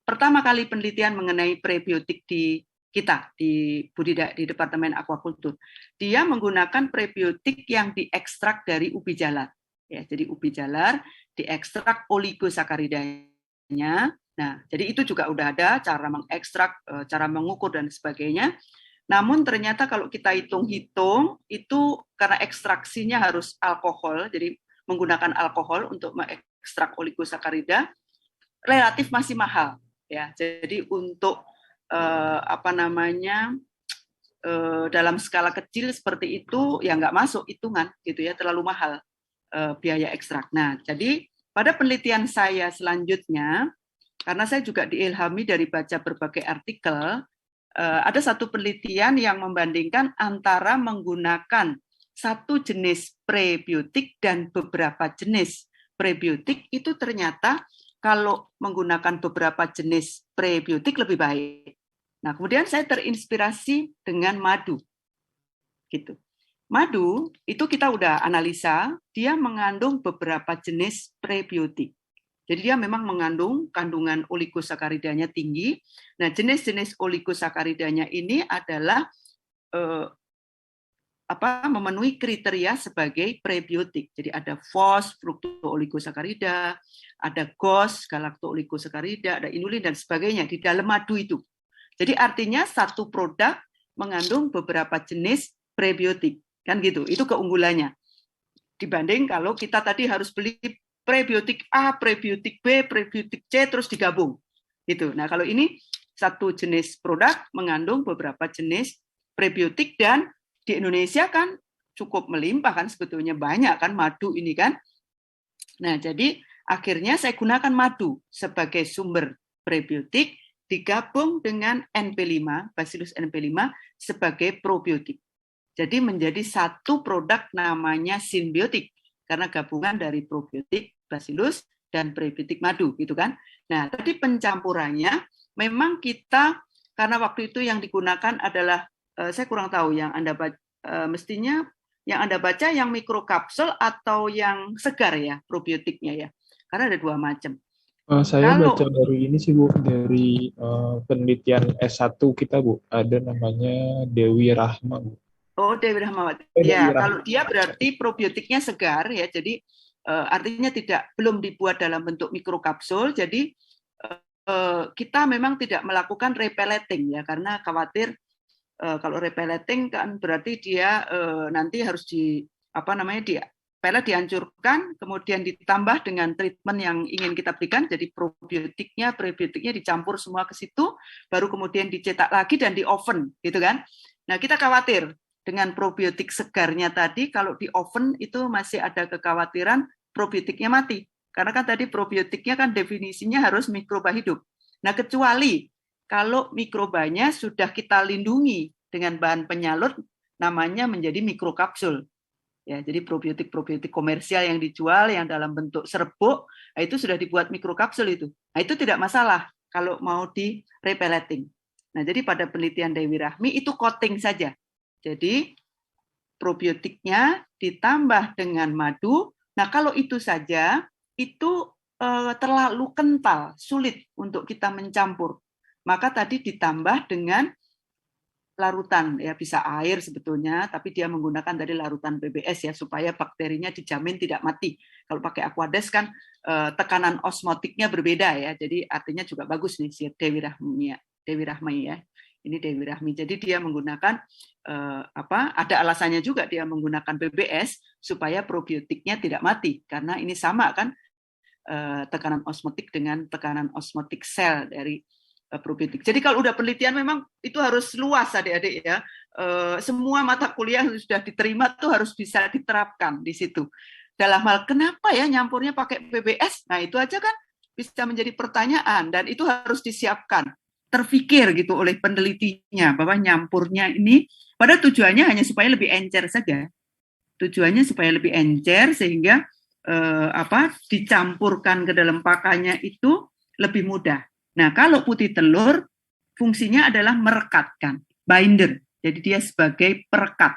pertama kali penelitian mengenai prebiotik di kita di budidaya di Departemen Aquakultur. Dia menggunakan prebiotik yang diekstrak dari ubi jalar. Ya, jadi ubi jalar diekstrak oligosacharidanya. Nah, jadi itu juga udah ada cara mengekstrak, cara mengukur dan sebagainya. Namun ternyata kalau kita hitung-hitung, itu karena ekstraksinya harus alkohol, jadi menggunakan alkohol untuk mengekstrak oligosakarida, relatif masih mahal. Ya, jadi untuk dalam skala kecil seperti itu ya nggak masuk hitungan gitu ya, terlalu mahal biaya ekstrak. Nah, jadi pada penelitian saya selanjutnya, karena saya juga diilhami dari baca berbagai artikel, ada satu penelitian yang membandingkan antara menggunakan satu jenis prebiotik dan beberapa jenis prebiotik, itu ternyata kalau menggunakan beberapa jenis prebiotik lebih baik. Nah, kemudian saya terinspirasi dengan madu. Gitu. Madu itu kita udah analisa, dia mengandung beberapa jenis prebiotik. Jadi dia memang mengandung kandungan oligosacharidanya tinggi. Nah, jenis-jenis oligosacharidanya ini adalah memenuhi kriteria sebagai prebiotik. Jadi ada FOS, fructooligosacharida, ada GOS, galactooligosacharida, ada inulin dan sebagainya di dalam madu itu. Jadi artinya satu produk mengandung beberapa jenis prebiotik, kan gitu. Itu keunggulannya. Dibanding kalau kita tadi harus beli prebiotik A, prebiotik B, prebiotik C terus digabung. Gitu. Nah, kalau ini satu jenis produk mengandung beberapa jenis prebiotik dan di Indonesia kan cukup melimpah kan sebetulnya banyak kan madu ini kan. Nah, jadi akhirnya saya gunakan madu sebagai sumber prebiotik digabung dengan NP5, Bacillus NP5 sebagai probiotik. Jadi menjadi satu produk namanya simbiotik karena gabungan dari probiotik Bacillus dan prebiotik madu gitu kan. Nah, tadi pencampurannya memang kita karena waktu itu yang digunakan adalah saya kurang tahu yang Anda baca, mestinya yang Anda baca yang mikrokapsul atau yang segar ya probiotiknya ya. Karena ada dua macam. Saya baca dari ini sih Bu, dari penelitian S1 kita Bu, ada namanya Dewi Rahma Bu. Oh, Dewi Rahmawati. Ya, kalau dia berarti probiotiknya segar ya. Jadi artinya belum dibuat dalam bentuk mikrokapsul. Jadi kita memang tidak melakukan repelleting ya karena khawatir kalau repelleting kan berarti dia nanti harus pelet dihancurkan, kemudian ditambah dengan treatment yang ingin kita berikan, jadi prebiotiknya dicampur semua ke situ, baru kemudian dicetak lagi dan di oven, gitu kan? Nah, kita khawatir dengan probiotik segarnya tadi, kalau di oven itu masih ada kekhawatiran probiotiknya mati, karena kan tadi probiotiknya kan definisinya harus mikroba hidup. Nah, kecuali kalau mikrobanya sudah kita lindungi dengan bahan penyalut, namanya menjadi mikrokapsul. Ya, jadi probiotik komersial yang dijual yang dalam bentuk serbuk, itu sudah dibuat mikrokapsul itu. Nah, itu tidak masalah kalau mau di repelleting. Nah, jadi pada penelitian Dewi Rahmi itu coating saja. Jadi probiotiknya ditambah dengan madu. Nah, kalau itu saja itu terlalu kental, sulit untuk kita mencampur. Maka tadi ditambah dengan larutan, ya bisa air sebetulnya, tapi dia menggunakan dari larutan PBS ya supaya bakterinya dijamin tidak mati. Kalau pakai Aquades kan tekanan osmotiknya berbeda ya, jadi artinya juga bagus nih si Dewi Rahmi ya. Ini Dewi Rahmi. Jadi dia menggunakan ada alasannya juga dia menggunakan PBS supaya probiotiknya tidak mati karena ini sama kan tekanan osmotik dengan tekanan osmotik sel dari probiotik. Jadi kalau udah penelitian memang itu harus luas adik-adik ya. Semua mata kuliah yang sudah diterima tuh harus bisa diterapkan di situ. Dalam hal kenapa ya nyampurnya pakai PBS? Nah, itu aja kan bisa menjadi pertanyaan dan itu harus disiapkan, terfikir gitu oleh penelitinya bahwa nyampurnya ini pada tujuannya hanya supaya lebih encer saja. Tujuannya supaya lebih encer sehingga dicampurkan ke dalam pakannya itu lebih mudah. Nah, kalau putih telur fungsinya adalah merekatkan, binder. Jadi dia sebagai perekat.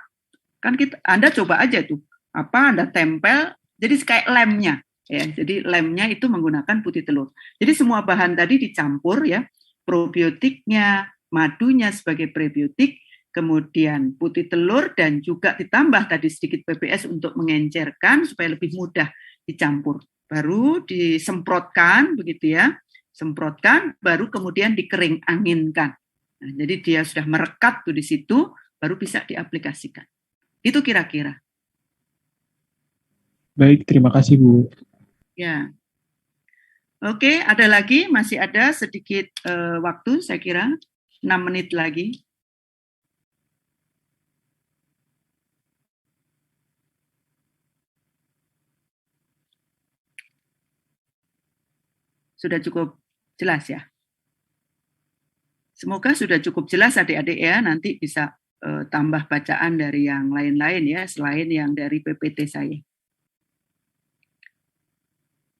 Kan Anda coba aja tuh, Anda tempel, jadi kayak lemnya. Ya, jadi lemnya itu menggunakan putih telur. Jadi semua bahan tadi dicampur ya, probiotiknya, madunya sebagai prebiotik, kemudian putih telur dan juga ditambah tadi sedikit PBS untuk mengencerkan supaya lebih mudah dicampur. Baru disemprotkan begitu ya. Semprotkan, baru kemudian dikering anginkan. Nah, jadi dia sudah merekat tuh di situ, baru bisa diaplikasikan. Itu kira-kira. Baik, terima kasih Bu. Ya. Oke, ada lagi, masih ada sedikit waktu, saya kira 6 menit lagi. Sudah cukup jelas ya? Semoga sudah cukup jelas adik-adik ya, nanti bisa tambah bacaan dari yang lain-lain ya, selain yang dari PPT saya.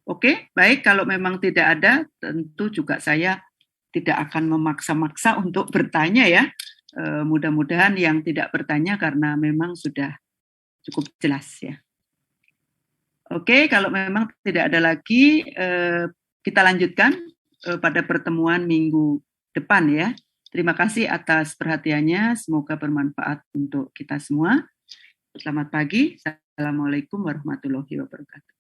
Oke, baik, kalau memang tidak ada, tentu juga saya tidak akan memaksa-maksa untuk bertanya ya. Mudah-mudahan yang tidak bertanya karena memang sudah cukup jelas ya. Oke, kalau memang tidak ada lagi, kita lanjutkan pada pertemuan minggu depan ya. Terima kasih atas perhatiannya, semoga bermanfaat untuk kita semua. Selamat pagi, Assalamualaikum warahmatullahi wabarakatuh.